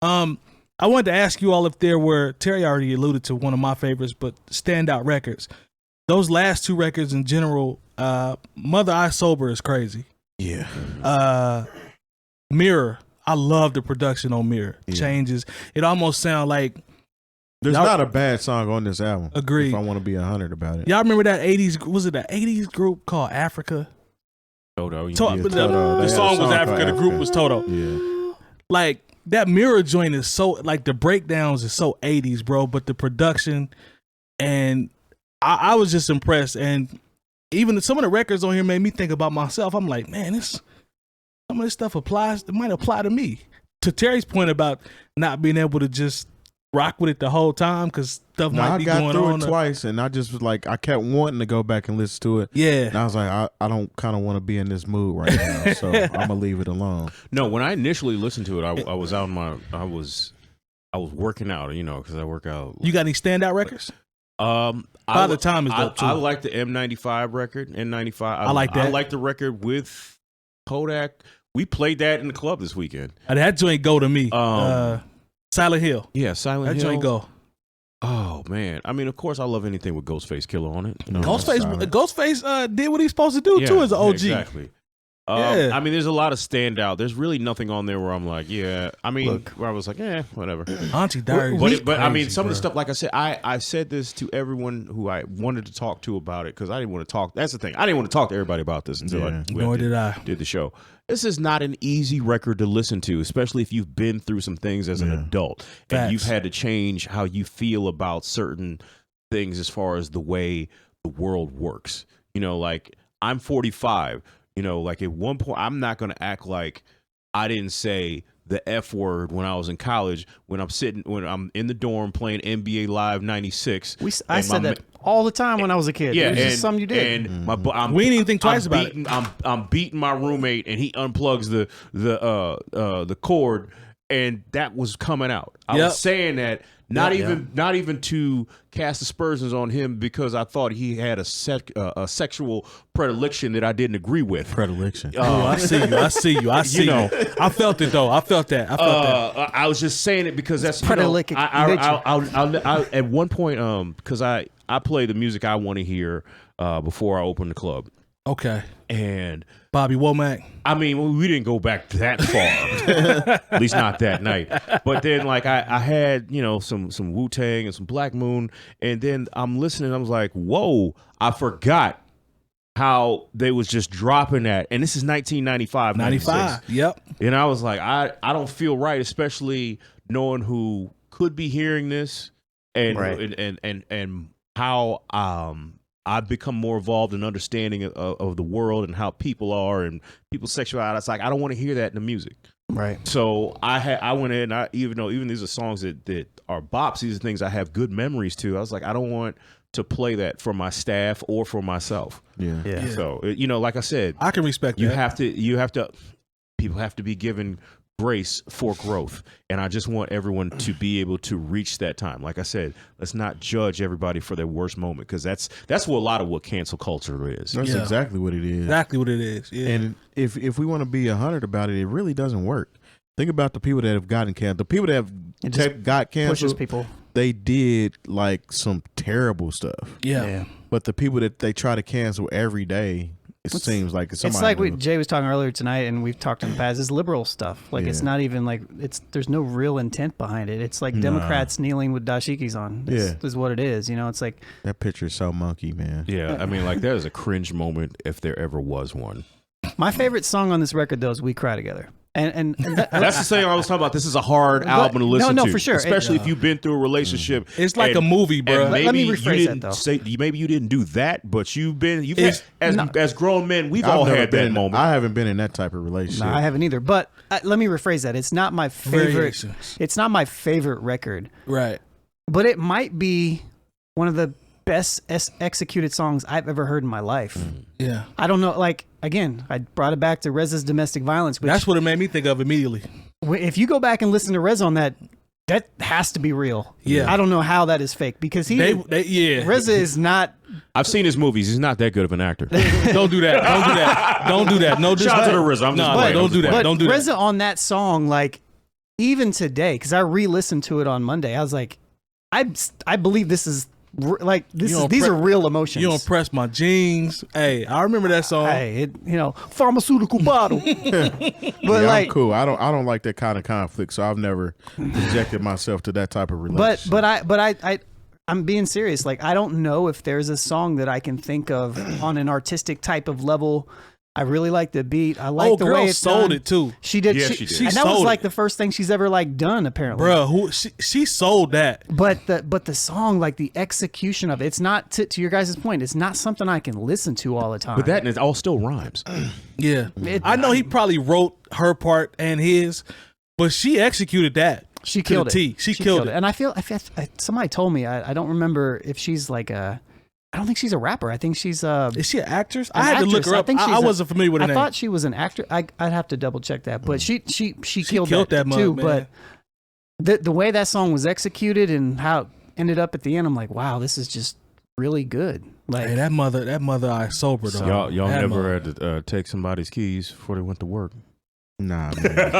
I wanted to ask you all if there were. Terry already alluded to one of my favorites, but standout records. Those last 2 records in general. Mother I Sober is crazy. Yeah. Mirror. I love the production on Mirror. Changes. It almost sounds like. There's not a bad song on this album. Agreed. If I want to be 100 about it. Y'all remember that 80s? Was it an 80s group called Africa? Toto. Toto. The song was Africa. The group was Toto. Yeah. Like that Mirror joint is so like the breakdowns is so 80s, bro. But the production and I was just impressed. And even some of the records on here made me think about myself. I'm like, man, some of this stuff applies. It might apply to me. To Terry's point about not being able to just rock with it the whole time because stuff might be going on. I got through it twice, and I just was like, I kept wanting to go back and listen to it. Yeah, and I was like, I don't kind of want to be in this mood right now, so I'm gonna leave it alone. No, when I initially listened to it, I was out I was working out, you know, because I work out. You got any standout records? Father Time is dope too. I like the M95 record. N95. I like that. I like the record with Kodak. We played that in the club this weekend. That joint go to me. Silent Hill. Yeah, Silent Hill. That joint go. Oh man, I mean, of course, I love anything with Ghostface Killer on it. Ghostface did what he's supposed to do too as an OG. Exactly. I mean, there's a lot of standout. There's really nothing on there where I'm like, yeah. I mean, where I was like, whatever. Auntie Diary. But I mean, some of the stuff, like I said, I said this to everyone who I wanted to talk to about it because I didn't want to talk. That's the thing. I didn't want to talk to everybody about this until I did the show. This is not an easy record to listen to, especially if you've been through some things as an adult and you've had to change how you feel about certain things as far as the way the world works. You know, like I'm 45. You know, like at one point, I'm not going to act like I didn't say the F word when I was in college, when I'm in the dorm playing NBA Live 96. I said that all the time when I was a kid. Yeah, it was just something you did. And we didn't even think twice about it. I'm beating my roommate, and he unplugs the cord, and that was coming out. I was saying that. Not even to cast aspersions on him because I thought he had a sexual predilection that I didn't agree with. Predilection. I see you. You know, I felt it though. I felt that. I was just saying it because that's predilection. I at one point because I play the music I want to hear before I open the club. Okay. And Bobby Womack. I mean, we didn't go back that far, at least not that night. But then, like, I had, you know, some Wu-Tang and some Black Moon, and then I'm listening. I was like, "Whoa!" I forgot how they was just dropping that, and this is 1995, 95. Yep. And I was like, I don't feel right, especially knowing who could be hearing this, and and how I've become more involved in understanding of the world and how people are and people's sexuality. It's like I don't want to hear that in the music. Right. So I went in. Even these are songs that are bops. These are things I have good memories to. I was like, I don't want to play that for my staff or for myself. Yeah. So you know, like I said, I can respect you that. You have to. People have to be given grace for growth, and I just want everyone to be able to reach that time. Like I said, let's not judge everybody for their worst moment because that's what cancel culture is. That's exactly what it is. Exactly what it is. Yeah. And if we want to be 100 about it, it really doesn't work. Think about the people that have gotten canceled. The people that have got canceled, pushes people. They did like some terrible stuff. Yeah. But the people that they try to cancel every day, it seems like somebody. It's like what Jay was talking earlier tonight, and we've talked in the past. Is liberal stuff. Like it's not even like there's no real intent behind it. It's like Democrats kneeling with dashikis on. This is what it is. You know, it's like that picture is so monkey, man. Yeah, I mean, like there's a cringe moment if there ever was one. My favorite song on this record though is "We Cry Together." That's the same I was talking about. This is a hard album to listen to. No, for sure. Especially if you've been through a relationship. It's like a movie, bro. Let me rephrase that, though. Maybe you didn't do that, but as grown men, we've all had that moment. I haven't been in that type of relationship. No, I haven't either. But let me rephrase that. It's not my favorite. Variations. It's not my favorite record. Right. But it might be one of the best executed songs I've ever heard in my life. Yeah. I don't know. Like, again, I brought it back to RZA's Domestic Violence. Which, that's what it made me think of immediately. If you go back and listen to RZA on that has to be real. Yeah. I don't know how that is fake because RZA is not. I've seen his movies. He's not that good of an actor. Don't do that. Don't do that. Don't do that. No Shout out to the RZA. I'm just playing. Don't do that. But Don't do that. RZA on that song, like, even today, because I re-listened to it on Monday, I was like, I believe this is like these are real emotions. You don't press my jeans. Hey, I remember that song. Hey, pharmaceutical bottle. But I'm cool. I don't like that kind of conflict, so I've never projected myself to that type of relationship. But I'm being serious. Like, I don't know if there's a song that I can think of on an artistic type of level. I really like the beat. I like the way it's sold done. it too. She did. Yeah, she did. And that was like the first thing she's ever like done, apparently. Bro, she sold that. But the song, like the execution of it, it's not to your guys' point. It's not something I can listen to all the time. But that all still rhymes. Yeah, I know he probably wrote her part and his, but she executed that. She killed it. She killed it. And I feel somebody told me, I don't remember if she's like I don't think she's a rapper. I think she's is she an actress? I had to look her up. I wasn't familiar with her name. I thought she was an actor. I'd have to double check that. But she killed that mug, too. Man. But the way that song was executed and how it ended up at the end, I'm like, wow, this is just really good. Like, hey, that mother eye sober though. Y'all never had to take somebody's keys before they went to work. Nah, man.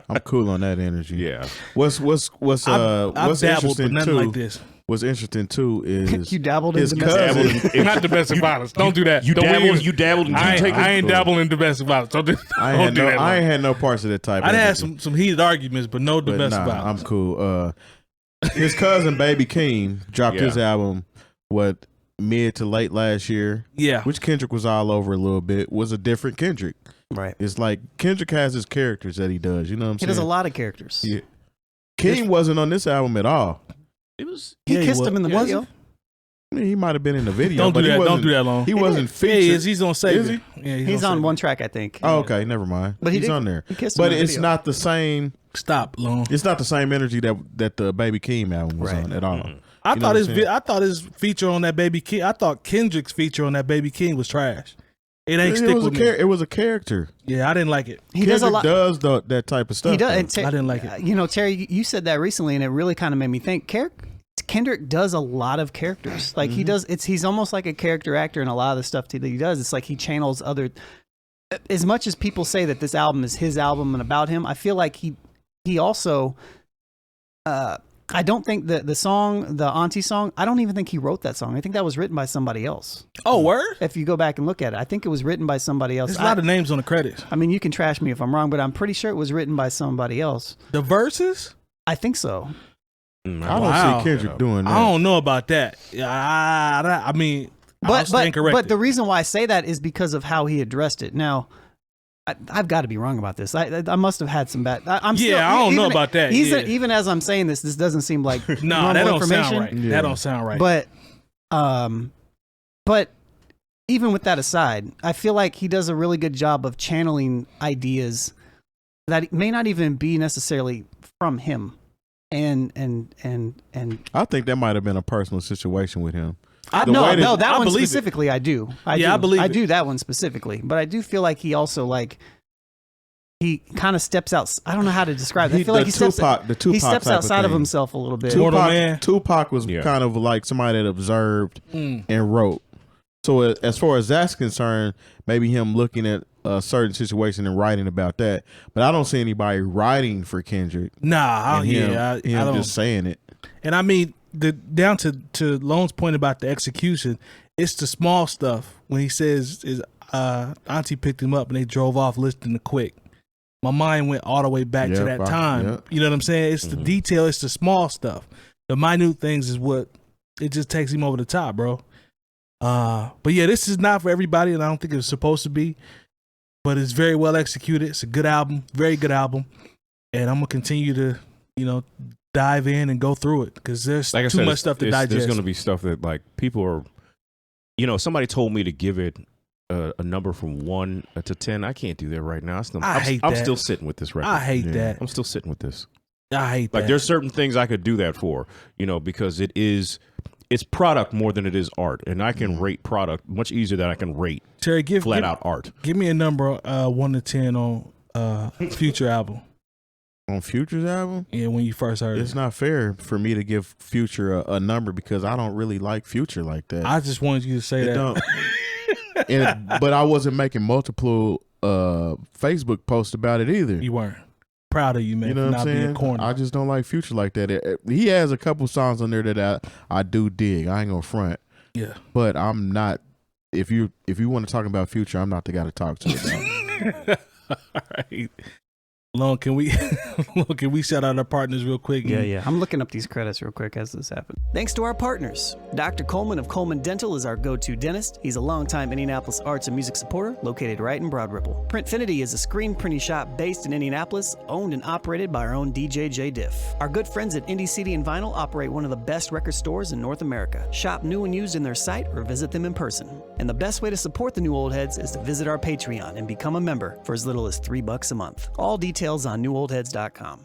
I'm cool on that energy. Yeah. What's interesting but too? Like this. What's interesting too is you dabbled his in cousin. Not domestic violence. Don't do that. You dabbled in I ain't dabbling in domestic violence. Don't do that. I ain't had no parts of that type. I'd had some heated arguments, but no domestic violence. I'm cool. His cousin Baby Keem dropped his album mid to late last year. Yeah. Which Kendrick was all over a little bit. Was a different Kendrick. Right. It's like Kendrick has his characters that he does. You know what I'm saying? He does a lot of characters. Yeah. Keem wasn't on this album at all. He kissed him in the video. I mean, he might have been in the video. Don't do that long. He wasn't featured. He's on Save Is he? It. Yeah, he's on one track, I think. Oh, okay, never mind. But he's on there. He kissed him but in the it's video. not the same. Stop, long. It's not the same energy that the Baby Keem album was on at all. Mm-hmm. I thought his feature on that Baby King. I thought Kendrick's feature on that Baby King was trash. It ain't stick with me. It was a character. Yeah, I didn't like it. He does a lot. Does that type of stuff. He does. I didn't like it. Terry, you said that recently, and it really kind of made me think. Kendrick does a lot of characters. Like he does. He's almost like a character actor in a lot of the stuff that he does. It's like he channels other. As much as people say that this album is his album and about him, I feel like he also. I don't think the song, the Auntie song, I don't even think he wrote that song. I think that was written by somebody else. Oh, word? If you go back and look at it, I think it was written by somebody else. There's a lot of names on the credits. I mean, you can trash me if I'm wrong, but I'm pretty sure it was written by somebody else. The verses? I think so. I don't see Kendrick doing that. I don't know about that. I mean, I'll stand corrected. But the reason why I say that is because of how he addressed it. Now, I've got to be wrong about this. I must have had some bad. I don't know about that. Even as I'm saying this doesn't seem like no, that don't information. sound right. Yeah. That don't sound right. But even with that aside, I feel like he does a really good job of channeling ideas that may not even be necessarily from him. And I think that might have been a personal situation with him. That one specifically, I do. I do that one specifically, but I do feel like he also he kind of steps out. I don't know how to describe it. I feel like he steps outside of himself a little bit. Tupac was kind of like somebody that observed and wrote. So as far as that's concerned, maybe him looking at a certain situation and writing about that. But I don't see anybody writing for Kendrick. Nah, I don't just saying it. And I mean, down to Lone's point about the execution, it's the small stuff when he says his auntie picked him up and they drove off listening to Quick. My mind went all the way back to that time. Yep. You know what I'm saying? It's the detail, it's the small stuff. The minute things is what it just takes him over the top, bro. But yeah, this is not for everybody, and I don't think it's supposed to be. but it's very well executed. It's a good album, very good album, and I'm gonna continue to, dive in and go through it because there's too much stuff to digest. There's gonna be stuff that like people are, somebody told me to give it a number from 1 to 10. I can't do that right now. I'm still sitting with this record. I hate that. I'm still sitting with this. I hate that. Like there's certain things I could do that for, because it's product more than it is art, and I can rate product much easier than I can rate Terry, flat out art. Give me a number 1 to 10 on Future album. On Future's album? Yeah, when you first heard it. It's not fair for me to give Future a number because I don't really like Future like that. I just wanted you to say that. But I wasn't making multiple Facebook posts about it either. You weren't. Proud of you, man. You know what I'm saying? Corny. I just don't like Future like that. He has a couple songs on there that I do dig. I ain't gonna front. Yeah. But I'm not. If you want to talk about Future, I'm not the guy to talk to about. All right. Long, can we shout out our partners real quick? Yeah. I'm looking up these credits real quick as this happens. Thanks to our partners. Dr. Coleman of Coleman Dental is our go-to dentist. He's a longtime Indianapolis arts and music supporter located right in Broad Ripple. Printfinity is a screen printing shop based in Indianapolis, owned and operated by our own DJ Jay Diff. Our good friends at Indie CD and Vinyl operate one of the best record stores in North America. Shop new and used in their site or visit them in person. And the best way to support the new old heads is to visit our Patreon and become a member for as little as $3 a month. All details on newoldheads.com.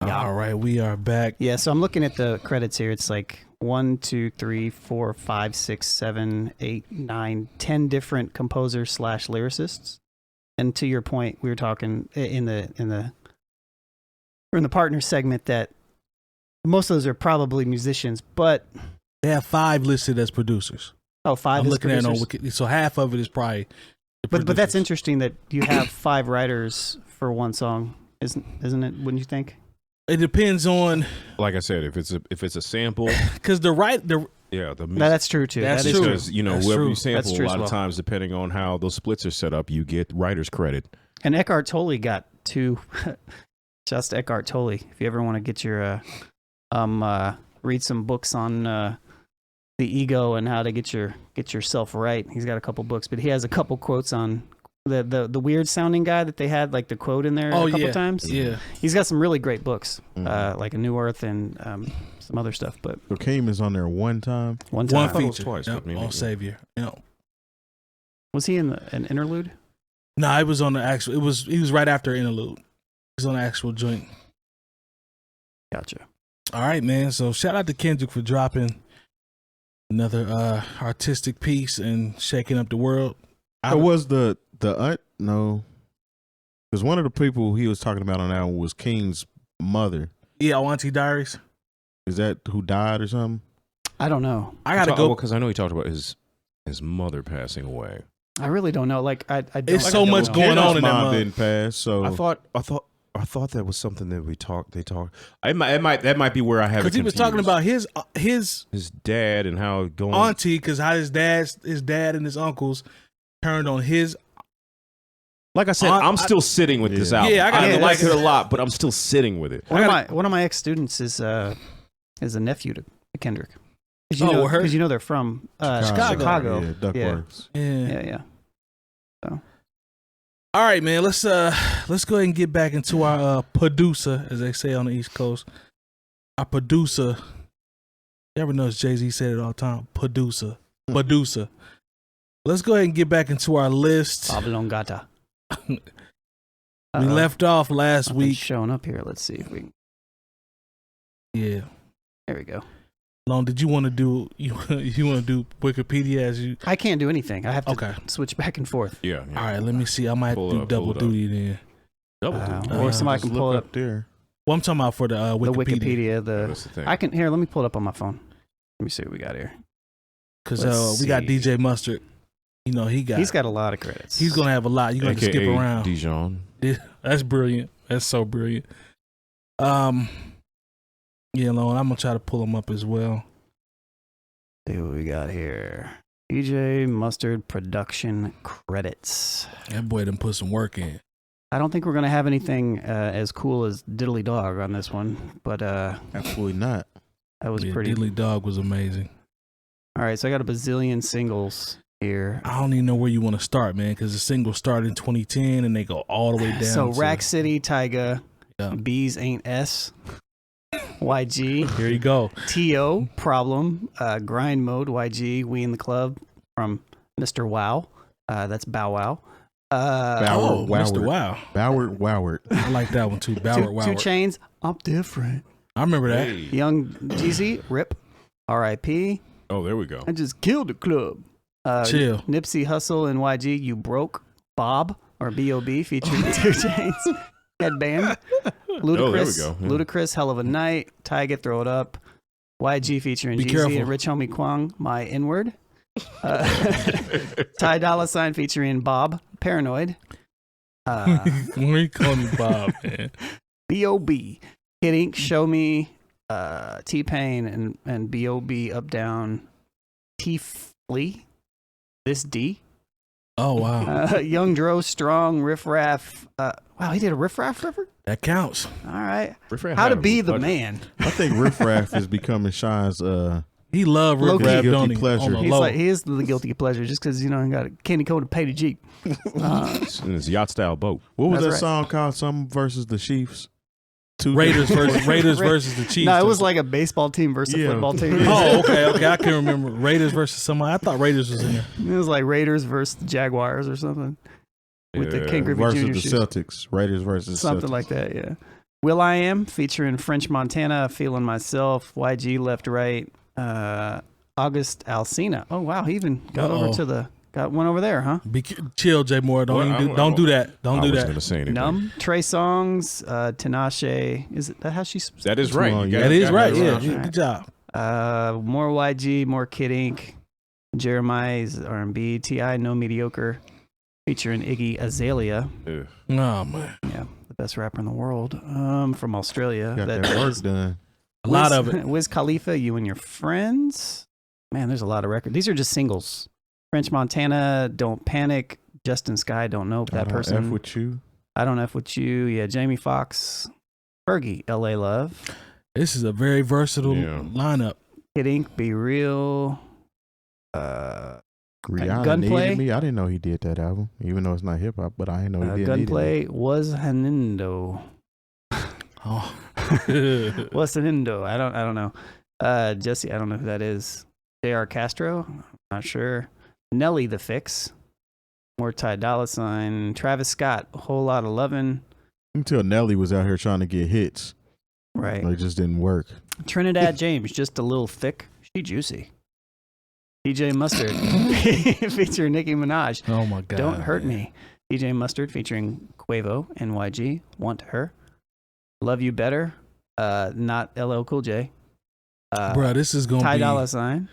All right, we are back. Yeah, so I'm looking at the credits here. It's like 1, 2, 3, 4, 5, 6, 7, 8, 9, 10 different composers / lyricists. And to your point, we were talking in the partner segment that most of those are probably musicians, but they have 5 listed as producers. Oh, 5 I'm is looking producers? at it on Wiki, so half of it is probably the But that's producers. interesting that you have 5 writers for one song, isn't it? Wouldn't you think? It depends on, Like I said, if it's a sample, because No, that's true too. That's That is true. because That's whoever true. you sample, That's true a as lot well. of times, depending on how those splits are set up, you get writer's credit. And 𝗏𝗏 𝗏𝗏 got 2. Just 𝗏𝗏 𝗏𝗏. If you ever want to get your read some books on the ego and how to get yourself right, he's got a couple books, but he has a couple quotes on the weird sounding guy that they had like the quote in there a couple times. Yeah, he's got some really great books, like A New Earth and some other stuff. But Rakim is on there one time. one time. one thought it was feature twice, but maybe- on Savior. Was he in an interlude? No, it was on the actual. He was right after interlude. He was on the actual joint. Gotcha. All right, man. So shout out to Kendrick for dropping another artistic piece and shaking up the world. It was no, because one of the people he was talking about on that one was King's mother. Yeah, Auntie Diaries. Is that who died or something? I don't know. I gotta go because I know he talked about his mother passing away. I really don't know. Like I don't. It's so much Well, going on in that mom mom. didn't pass, so I thought that was something that they talked. That might be where I have it Because he was talking confused. about his his dad and how going auntie, because how his dad and his uncles turned on his. Like I said, I'm still sitting with this album. Yeah, I gotta I go like back it a and- lot, but I'm still sitting with it. One of my ex students is a nephew to Kendrick. Because word? you know they're from Chicago. Yeah, Duckworths. Yeah. So All right, man. Let's go ahead and get back into our producer, as they say on the East Coast. Our producer. You ever notice Jay-Z said it all the time? Producer. Let's go ahead and get back into our list. Oblongata. We left off last Nothing's week. showing up here. Let's see if we. Yeah. There we go. Long, did you want to do Wikipedia as you? I can't do anything. I have to Okay. switch back and forth. Yeah. All right, let me see. I might have Pull to it do up, double pull it up. duty then. Double duty. Or somebody Just can pull look it up. there. Well, I'm talking about for the Wikipedia. The Wikipedia. That's the thing. I can here. Let me pull it up on my phone. Let me see what we got here. Because Let's we got see. DJ Mustard. You know, He's got a lot of credits. He's gonna have a lot. You're gonna have to skip AKA around. Dijon. That's brilliant. That's so brilliant. Yeah, Lone, I'm gonna try to pull him up as well. See what we got here. DJ Mustard production credits. That boy done put some work in. I don't think we're gonna have anything as cool as Diddly Dog on this one, but Absolutely not. that was Yeah, pretty. Diddly Dog was amazing. All right, so I got a bazillion singles here. I don't even know where you want to start, man, because the singles started in 2010 and they go all the way down. So to, Rack City, Tyga, Yeah. Bees Ain't S, YG, Here you go. T.O. Problem, Grind Mode, YG, We in the Club from Mr. Wow. That's Bow Wow. Bauer, Mr. Wow. Bauer, Woward. I like that one too. Bauer, Two wow. Chains, I'm different. I remember that. Hey. Young Jeezy, Rip, R.I.P. Oh, there we go. I just killed the club. Chill. Nipsey Hussle and YG, You Broke, Bob, or B.O.B. featuring 2 Chains. Headband. Ludacris, go. Yeah. Ludacris, Hell of a Night. Tyga, Throw It Up. YG featuring Be Jeezy careful. and Rich Homie Kwang, My Inward. Ty Dolla $ign featuring Bob, Paranoid. Why you call me Bob, man? B.O.B. Kid Ink, Show Me, T-Pain and B.O.B. Up Down, T-Flea, This D. Oh, wow. Young Dro, Strong, Riff Raff. Wow, he did a Riff Raff record? That counts. All right. Riff Raff How had to a Be the budget. Man. I think Riff Raff is becoming Shine's. He loved Riff Low-key Raff, guilty don't he? pleasure. On the He's low. like, he is the guilty pleasure just because, he got a candy coated painted Jeep. And it's a yacht style boat. What was That's that right. song called? Some versus the Chiefs. Raiders versus the Chiefs. No, it was like a baseball team versus a Yeah. football team. Oh, okay. I can remember Raiders versus somebody. I thought Raiders was in there. It was like Raiders versus the Jaguars or something. With the Yeah. King Griffey versus Jr. the shoes. Celtics. Raiders versus Something Celtics. like that, yeah. Will I Am featuring French Montana, Feeling Myself, YG Left Right, August Alsina. Oh wow, he even got one over there, huh? Chill, Jay Moore. Don't do that. Don't I do wasn't that. gonna say anything. Numb, Trey Songs, Tinashe. Is it that how she's? That is right. Well, You yeah. got- That is got right. Yeah, right. yeah, good job. More YG, more Kid Ink, Jeremiah's R&B, T.I. No Mediocre, featuring Iggy Azalea. Ugh. Oh man, Yeah, the best rapper in the world. From Australia. Got that work done. a lot of it. Wiz Khalifa, You and Your Friends. Man, there's a lot of records. These are just singles. French Montana, Don't Panic. Justin Sky, Don't Know that I don't person. F with you. I Don't F With You. Yeah, Jamie Foxx. Fergie, L.A. Love. This is a very versatile Yeah. lineup. Kid Ink, Be Real. Rihanna Gunplay. Needed Me. I didn't know he did that album, even though it's not hip hop. But I didn't know he did. Needed Me. Gunplay, Was Hanindo. Oh, What's Hanindo? I don't know. Jesse, I don't know who that is. J.R. Castro, not sure. Nelly the Fix. More Ty Dolla $ign. Travis Scott, A Whole Lot of Lovin'. Until Nelly was out here trying to get hits, Right. it just didn't work. Trinidad James, Just a Little Thick. She juicy. DJ Mustard featuring Nicki Minaj. oh my God. Don't Hurt man. Me. DJ Mustard featuring Quavo and YG. Want Her. Love You Better. Not LL Cool J. Bro, this is gonna Ty be. Dolla $ign.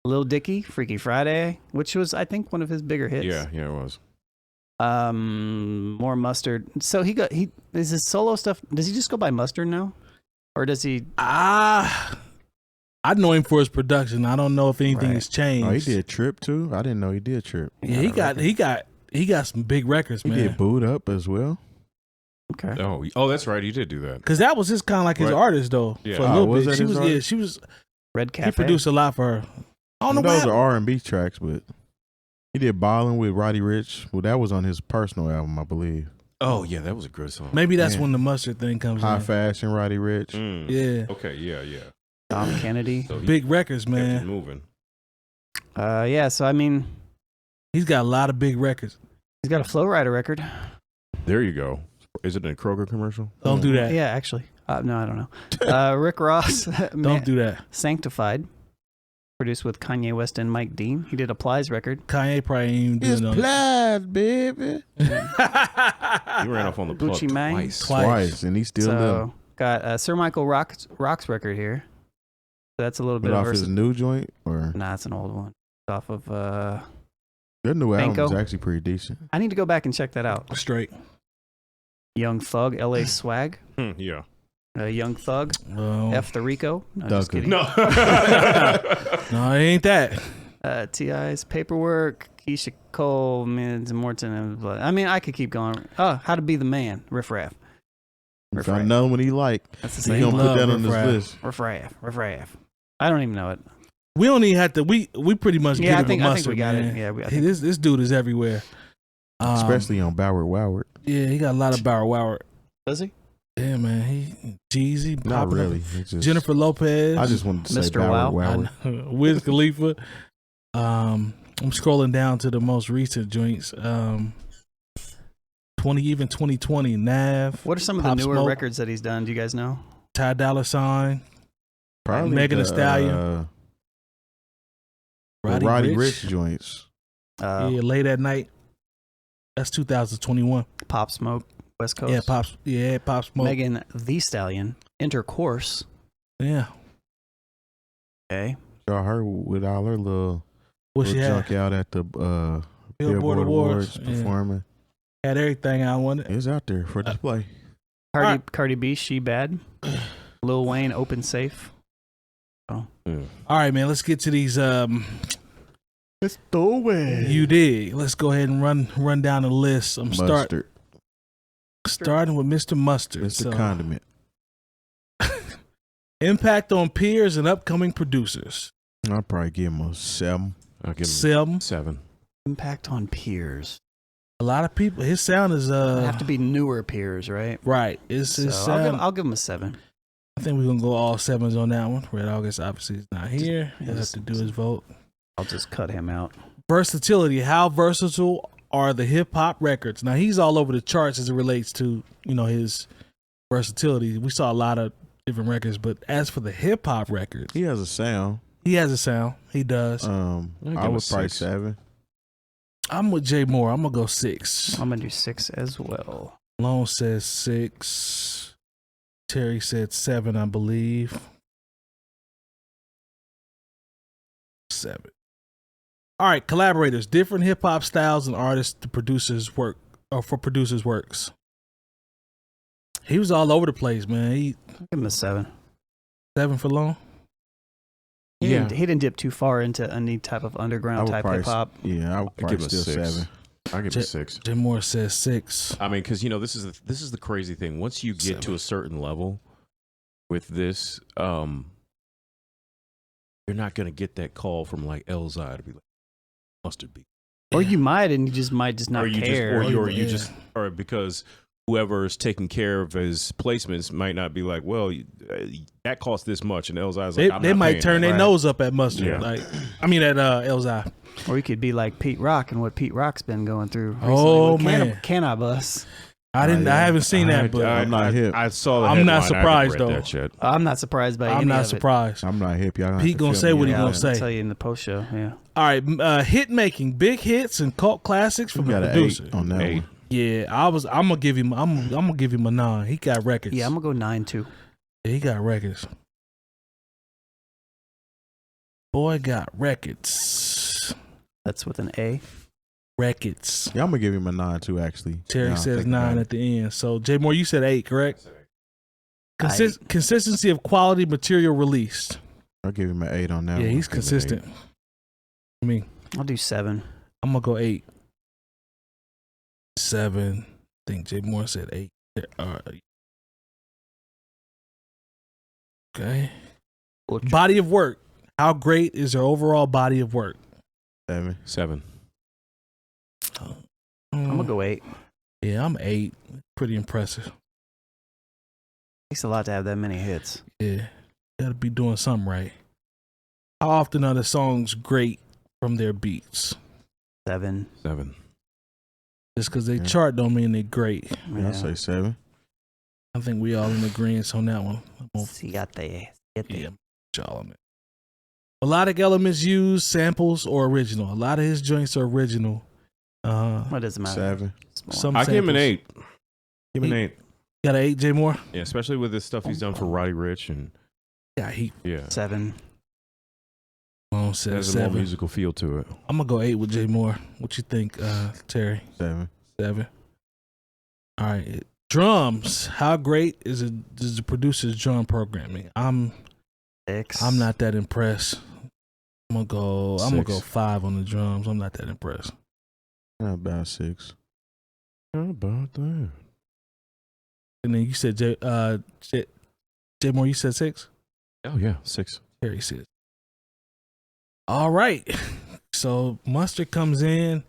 Lil Dicky, Freaky Friday, which was, I think, one of his bigger hits. Yeah, it was. More Mustard. So is his solo stuff, does he just go by Mustard now? Or does he? I know him for his production. I don't know if anything Right. has changed. Oh, he did Trip too. I didn't know he did Trip. Yeah, he got some big records, He man. did Boot Up as well. Okay. Oh, that's right. He did do that. Cause that was his kind of like his Right. artist though. Yeah. For a Oh, little was bit. that She his was. Yeah, artist? she was. Red Cafe. He produced a lot for her. I don't know Those what. are R&B tracks, but he did Ballin' with Roddy Ricch. Well, that was on his personal album, I believe. Oh, yeah, that was a good song. Maybe that's Man. when the mustard thing comes High in. Fashion, Roddy Ricch. Mm. Yeah, Okay, yeah. Tom Kennedy. So he big records, kept it man. moving. Yeah, so I mean, He's got a lot of big records. he's got a Flow Rider record. There you go. Is it a Kroger commercial? Don't do that. Yeah, actually. No, I don't know. Rick Ross. Don't do that. Sanctified. Produced with Kanye West and Mike Dean. He did a Plies record. Kanye probably ain't even It's doing no. Plies, baby. He ran off on the plug Gucci Mane. twice. Twice, and he still lived. So got Sir Michael Rock's record here. So that's a little bit But of off his new joint, or Nah, it's an old one. It's off of their new album Banco. is actually pretty decent. I need to go back and check that out. Straight. Young Thug, LA Swag. Yeah. Young Thug, Well, F the Rico. No, just Thugger. kidding. No. no, it ain't that. T.I.'s Paperwork, Keisha Cole, Mids Morton, and blah. I mean, I could keep going. Oh, How to Be the Man, Riff Raff. Riff Found Raff. another one he liked. That's the He same gonna Love put that on Riff his Raff. list. Riff Raff. I don't even know it. We don't even have to. We pretty much Yeah, get it with I think mustard, we got man. it. Yeah, This dude is everywhere. Especially on 𝗑𝗲𝗱 𝗪𝗪. Yeah, he got a lot of 𝗪𝗪. Does he? Yeah, man. He Jeezy, Not really. It's just, Jennifer Lopez. I just wanted to say Mr. Wow. 𝗪𝗪. Wiz Khalifa. I'm scrolling down to the most recent joints. 2020, Nav. What are some of the Pop newer Smoke. records that he's done? Do you guys know? 𝗏 Probably Megan Thee Stallion. Roddy Ricch joints. Yeah, Late at Night. That's 2021. Pop Smoke, West Coast. Yeah, Pop Smoke. Megan Thee Stallion, Intercourse. Yeah. Okay. Y'all heard with all her little What she had? junk out at the Billboard Awards. performing. Had everything I wanted. It's out there for display. Cardi B, She Bad. Lil Wayne, Open Safe. All right, man. Let's get to these. Let's throw away. You did. Let's go ahead and run down the list. I'm Mustard. starting with Mr. Mustard. Mr. Condiment. Impact on peers and upcoming producers. I'll probably give him a 7. I'll give him 7. 7. Impact on peers. A lot of people. His sound is Have to be newer peers, right? right. It's his So sound. I'll give him a 7. I think we're gonna go all 7s on that one. Red August obviously is not here. He'll have to do his vote. I'll just cut him out. Versatility. How versatile are the hip hop records? Now he's all over the charts as it relates to his versatility. We saw a lot of different records, but as for the hip hop records, He has a sound. he has a sound. He does. I give him would a probably 6. 7. I'm with Jay Moore. I'm gonna go 6. I'm gonna do 6 as well. Lone says 6. Terry said 7, I believe. 7. All right, collaborators. Different hip hop styles and artists to producers work or for producers works. He was all over the place, man. I'll give him a 7. 7 for Lone. He didn't dip too far into any type of underground type hip hop. Yeah, I would probably give him a still 6. 7. I'll give him a 6. Jay Moore says 6. I mean, because this is the crazy thing. Once you get to a certain level with this, you're not gonna get that call from like 𝗀𝗃 to be like mustard beat, Or you might, and you just might just not or you care. or because whoever is taking care of his placements might not be like, well, that costs this much, and 𝗀𝗃's like, They might turn their Right. nose up at mustard. Yeah. Like, I mean at 𝗀𝗃. Or you could be like Pete Rock and what Pete Rock's been going through. Oh, recently with man. Cannabis. I didn't. yeah. I haven't seen that, but I'm not hip. I saw. The I'm not headline. I surprised, haven't read though. That shit. I'm not surprised by any I'm not of surprised. I'm not hip. Y'all Pete gonna say what he it. gonna I'll say. tell you in the post show. Yeah. All right, hit making, big hits and cult classics from We the got an producer. 8 on that 8. one. Yeah, I'm gonna give him. I'm gonna give him a 9. He got records. Yeah, I'm gonna go 9 too. Yeah, he got records. Boy got records. That's with an A. Records. Yeah, I'm gonna give him a 9 too. Actually, Terry Now I'm says thinking 9 about at the end. So Jay Moore, you said 8, correct? I- Consistency of quality material released. I'll give him an 8 on that Yeah, one. he's consistent. I mean, I'll do 7. I'm gonna go 8. 7. I think Jay Moore said 8. Okay. Body of work. How great is their overall body of work? 7. 7. I'm gonna go 8. Yeah, I'm 8. Pretty impressive. Takes a lot to have that many hits. Yeah, gotta be doing something right. How often are the songs great from their beats? 7. 7. Just because they Yeah. chart don't mean they're great. Yeah, I'll say 7. I think we all in agreement on that one. Siete. Yeah, y'all on it. Melodic elements used, samples, or original. A lot of his joints are original. What does it matter? 7. Some I give him an samples. 8. Give him an 8. Got an 8, Jay Moore? Yeah, especially with the stuff he's done for Roddy Ricch and Yeah, he 7. says has a more 7. musical feel to it. I'm gonna go 8 with Jay Moore. What you think, Terry? 7. 7. All right. Drums. How great is the producer's drum programming? I'm 6. not that impressed. I'm gonna go 6. 5 on the drums. I'm not that impressed. Not about 6. How about that? And then you said Jay Moore. You said 6. Oh yeah, 6. Terry said All right. So Mustard comes in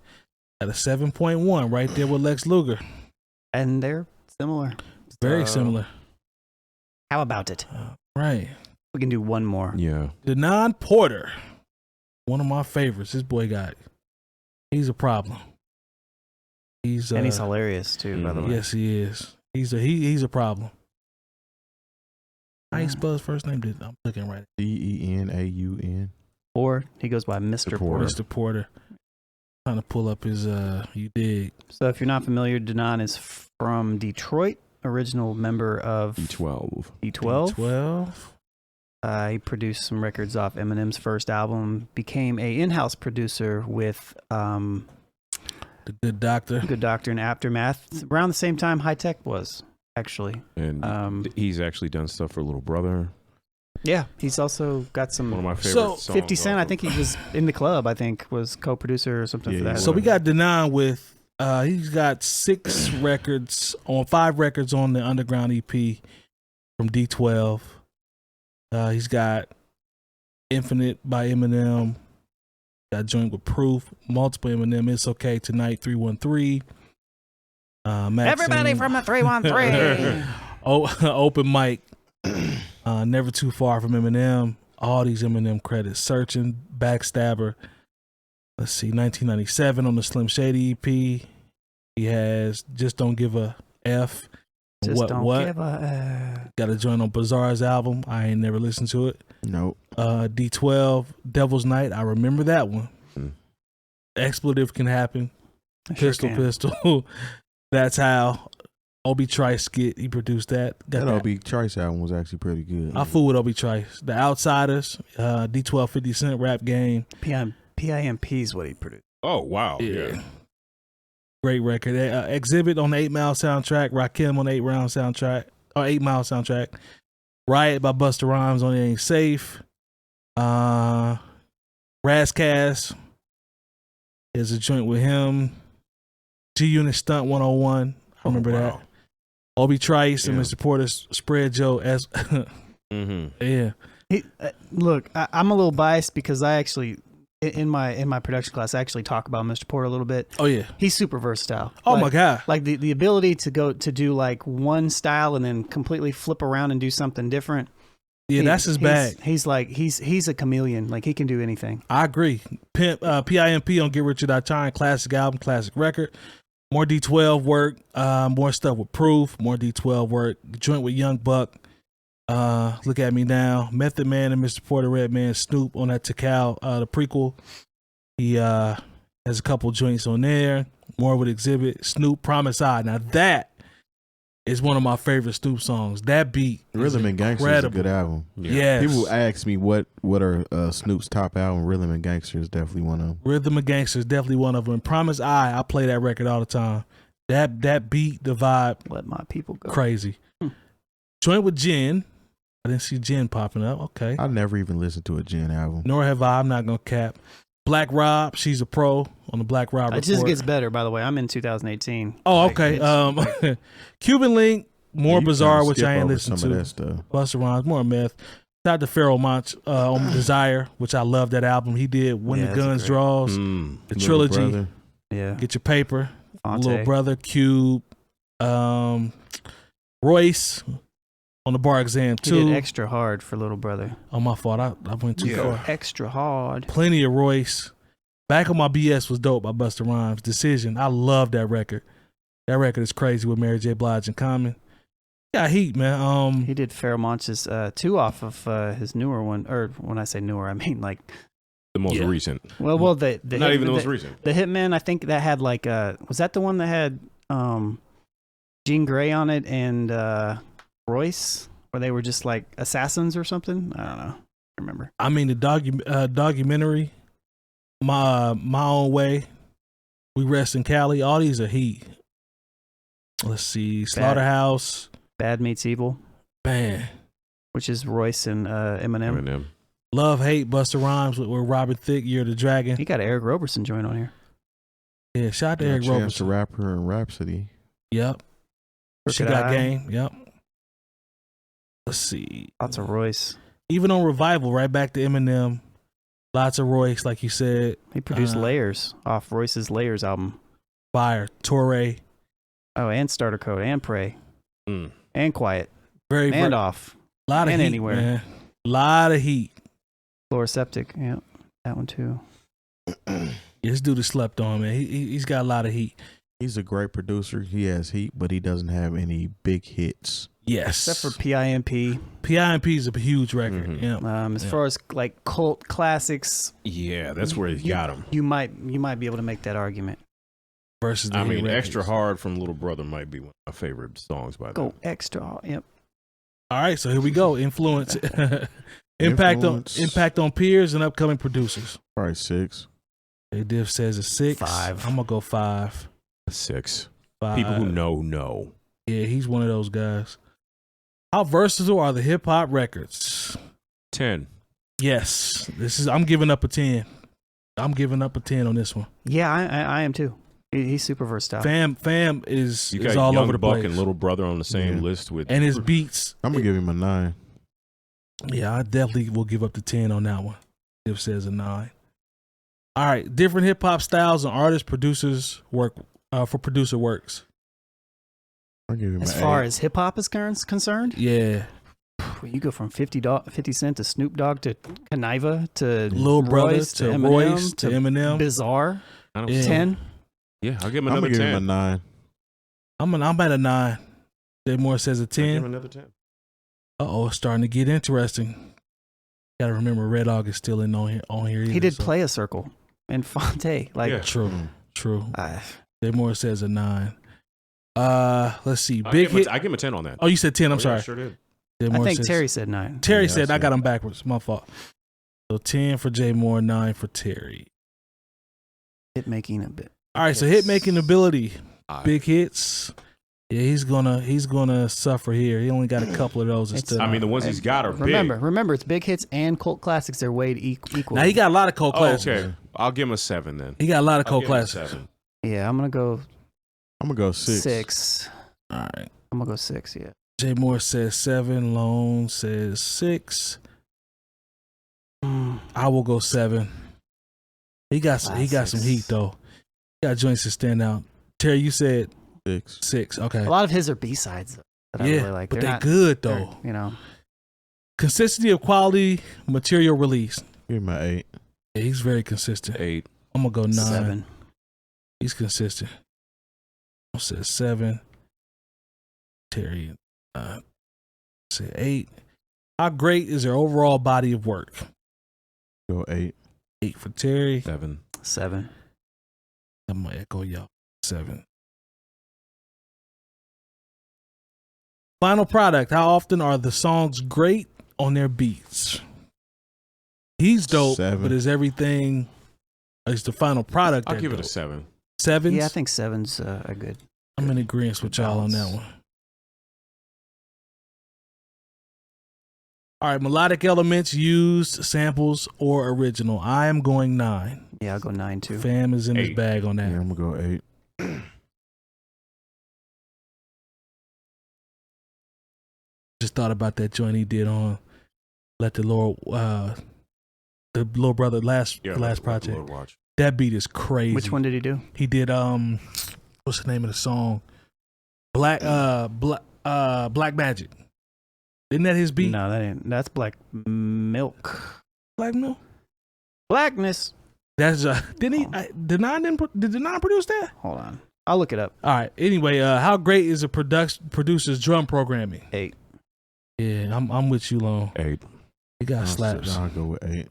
at a 7.1, right there with Lex Luger. And they're similar. Very So, similar. How about it? Right. We can do one more. Yeah. Denaun Porter, one of my favorites. This boy he's a problem. And he's hilarious too, by the way. Yes, he is. He's a problem. How you spell his first name? I'm looking right. Denaun. Or he goes by Mr. Porter. Mr. Porter. Trying to pull up his you dig. So if you're not familiar, Denaun is from Detroit, original member of 𝗀𝗗𝗏. 𝗡𝗲𝗏. He produced some records off Eminem's first album, became a in-house producer with The Good Doctor. Good Doctor and Aftermath. Around the same time High Tech was, actually. And he's actually done stuff for Little Brother. Yeah, he's also got some. One of my favorite songs. 50 Cent, off I think he was in the club, I think, was co-producer or something for that. So we got Denaun with, he's got 5 records on the Underground EP from D12. He's got Infinite by Eminem. Got joint with Proof, multiple Eminem. It's Okay Tonight 313. Everybody from the 313. Open Mic. Never Too Far from Eminem. All these Eminem credits. Searching, Backstabber. Let's see, 1997 on the Slim Shady EP. He has Just Don't Give a F. Just What? Give a Got a joint on Bizarre's album. I ain't never listened to it. Nope. D12, Devil's Night. I remember that one. Expletive Can Happen. Pistol. That's How. Obi Trice skit. He produced that. That Obi Trice album was actually pretty good. I fool with Obi Trice. The Outsiders. D12, 50 Cent Rap Game. PIMP is what he produced. Oh, wow. Yeah. Great record. Exhibit on the 8 Mile soundtrack. Rakim on the 8 Round soundtrack. Or 8 Mile soundtrack. Riot by Busta Rhymes on It Ain't Safe. Razzcast. There's a joint with him. G Unit Stunt 101. I remember that. Obi Trice and Mr. Porter Spread Joe as Yeah. Look, I'm a little biased because I actually in my production class I actually talk about Mr. Porter a little bit. Oh yeah. He's super versatile. Oh my God. Like the ability to do like one style and then completely flip around and do something different. Yeah, that's his bag. He's a chameleon. Like he can do anything. I agree. PIMP on Get Rich or Die Trying, classic album, classic record. More D12 work, more stuff with Proof, more D12 work, joint with Young Buck, Look at Me Now, Method Man and Mr. Porter Redman, Snoop on that 𝗀𝗏𝗃, the prequel. He has a couple joints on there, more with Exhibit, Snoop, Promise I. Now that is one of my favorite Snoop songs. That beat Rhythm and Gangster is a good album. Yeah. Yes. People ask me what are Snoop's top album. Rhythm and Gangster is definitely one of them. Rhythm and Gangster is definitely one of them. Promise I play that record all the time. That beat, the vibe. Let My People Go. Crazy. Joint with Jen. I didn't see Jen popping up. Okay. I never even listened to a Jen album. Nor have I. I'm not going to cap. Black Rob. She's a pro on the Black Rob It just gets better, by the way. I'm in 2018. Oh, okay. Cuban Link. More Bizarre, which I ain't listened to. Some of that stuff. Busta Rhymes. More Meth. Shout out to 𝗃𝗏𝗏 on Desire, which I love that album. He did When the Guns Draws. The trilogy. Brother. Yeah. Get Your Paper. Fonte. Little Brother. Cube. Royce on the Bar Exam He 2. did Extra Hard for Little Brother. Oh, my fault. I went too far. Extra Hard. Plenty of Royce. Back on My BS was dope by Busta Rhymes. Decision. I love that record. That record is crazy with Mary J. Blige and Common. Got heat, man. He did 𝗃𝗏𝗏's 2 off of his newer one. Or when I say newer, I mean like The most recent. Well, the Not even the most recent. The Hitman, I think that had like was that the one that had Jean Grey on it and Royce, where they were just like assassins or something? I don't know. I remember. I mean the documentary, My Own Way, We Rest in Cali. All these are heat. Let's see, Slaughterhouse. Bad Meets Evil. Man. Which is Royce and Eminem. Love Hate, Busta Rhymes with Robert Thicke, Year of the Dragon. He got an Eric Roberson joint on here. Yeah, shout out to Eric Chance Roberson. the Rapper and Rhapsody. Yep. She Got Game. Yep. Let's see. Lots of Royce. Even on Revival, right back to Eminem. Lots of Royce, like you said. He produced Layers off Royce's Layers album. Fire. Torre. Oh, and Starter Code, and Pray, and Quiet, and Off. A lot of and heat, Anywhere. man. Lot of heat. Fluoroseptic, yeah, that one too. This dude is slept on, man. He's got a lot of heat. He's a great producer. He has heat, but he doesn't have any big hits. Yes. Except for PIMP. PIMP is a huge record. Yeah. As far as like cult classics, Yeah, that's where he got him. you might be able to make that argument. Versus the I hit mean, records. Extra Hard from Little Brother might be one of my favorite songs by them. Go extra. Yep. All right, so here we go. Influence. Impact on peers and upcoming producers. Probably 6. Jay Diff says a 6. 5. I'm gonna go 5. 6. 5. People who know. Yeah, he's one of those guys. How versatile are the hip hop records? 10. Yes. I'm giving up a 10. I'm giving up a 10 on this one. Yeah, I am too. He's super versatile. Fam is You got all Young over the Buck place. and Little Brother on the same list with, And his beats. I'm gonna give him a 9. Yeah, I definitely will give up the 10 on that one. Diff says a 9. All right, different hip hop styles and artists, producers work for producer works. I'll give him As an far 8. as hip hop is concerned, Yeah, you go from 50 Cent to Snoop Dogg to Kaniva to Lil Brother Royce to Eminem Royce to Eminem. Bizarre. I don't Yeah. 10. Yeah, I'll give him I'm another gonna give 10. him a 9. I'm at a 9. Jay Moore says a I'll give him 10. another 10. It's starting to get interesting. Gotta remember, Red Dog is still on here. Either, He did so. Play a Circle and Fonte. Like, Yeah. True. uh, Jay Moore says a 9. Let's see. I Big hit. give him a 10 on that. Oh, you said 10. I'm Yeah, sorry. I sure did. Jay I Moore think says- Terry said 9. Terry Yeah, said I I got said- him backwards. My fault. So 10 for Jay Moore, 9 for Terry. Hit making a bit. All right, so hit making ability, Five. big hits. Yeah, he's gonna suffer here. He only got a couple of those instead. I mean, the ones he's got are Remember, it's big hits and cult classics. They're weighed equal. Now he got a lot of cold big. Oh, classics. okay. I'll give him a 7 then. He got a lot of I'll cold give him a classics. 7. Yeah, I'm gonna go I'm gonna go 6. 6. All right. I'm gonna go 6. Yeah. Jay Moore says 7. Lone says 6. I will go 7. He got some heat though. He got joints to stand out. Terry, you said 6. 6. Okay. A lot of his are B-sides that I Yeah, really like. but They're they're not good they're, though. You know, Consistency of quality material release. Give him an 8. Yeah, he's very consistent. 8. I'm gonna go 9. 7. He's consistent. I said 7. Terry said 8. How great is their overall body of work? Go 8. 8 for Terry. 7. 7. I'm gonna echo y'all. 7. Final product. How often are the songs great on their beats? He's dope, 7. but is everything? Is the final product? I'll that give it a dope? 7. 7s? Yeah, I think 7's a good. I'm in agreement with y'all on that one. All right, melodic elements used, samples, or original. I am going 9. Yeah, I'll go 9 too. Fam is in his 8. bag on that. Yeah, I'm gonna go 8. Just thought about that joint he did on Let the Lord, the Little Brother last project. Lord watch. That beat is crazy. Which one did he do? He did what's the name of the song? Black Magic. Isn't that his beat? No, that ain't. That's Black Milk. Black Milk. Blackness. That's did Denaun produce that? Hold on, I'll look it up. All right. Anyway, how great is a producer's drum programming? 8. Yeah, I'm with you, Lone. 8. He got slaps. I'll go with 8.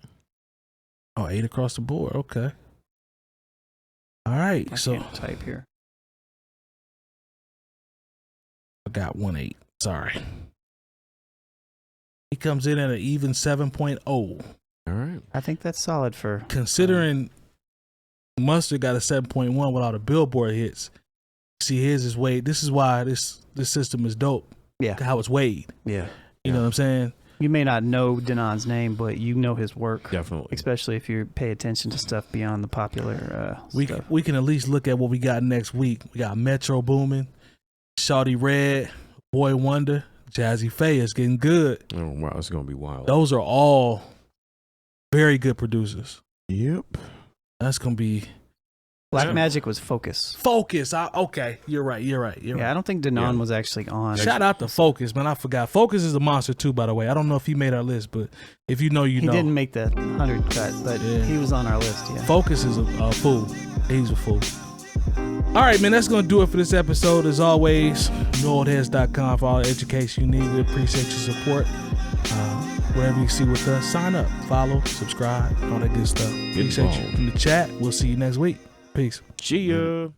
Oh, 8 across the board. Okay. All right. I So can't type here. I got 1-8. Sorry. He comes in at an even 7.0. All right. I think that's solid for. Considering Mustard got a 7.1 with all the Billboard hits. See, his is weighed. This is why this system is dope. Yeah. How it's weighed. Yeah. You know what I'm saying? You may not know Denaun's name, but you know his work. Definitely. Especially if you pay attention to stuff beyond the popular stuff. We can at least look at what we got next week. We got Metro booming, Shawty Red, Boy Wonder, Jazzy Faye is getting good. Oh, wow. It's going to be wild. Those are all Very good producers. Yep. That's gonna be Black Magic was Focus. Focus. Okay, you're right. Yeah, I don't think Denaun was actually on. Shout out to Focus, man. I forgot. Focus is a monster too, by the way. I don't know if he made our list, but if you know, you know. He didn't make the 100 cut, but he was on our list. Yeah. Focus is a fool. He's a fool. All right, man. That's gonna do it for this episode. As always, KnowOldHeads.com for all the education you need. We appreciate your support. Whatever you see with us, sign up, follow, subscribe, all that good stuff. Appreciate you in the chat. We'll see you next week. Peace. See ya.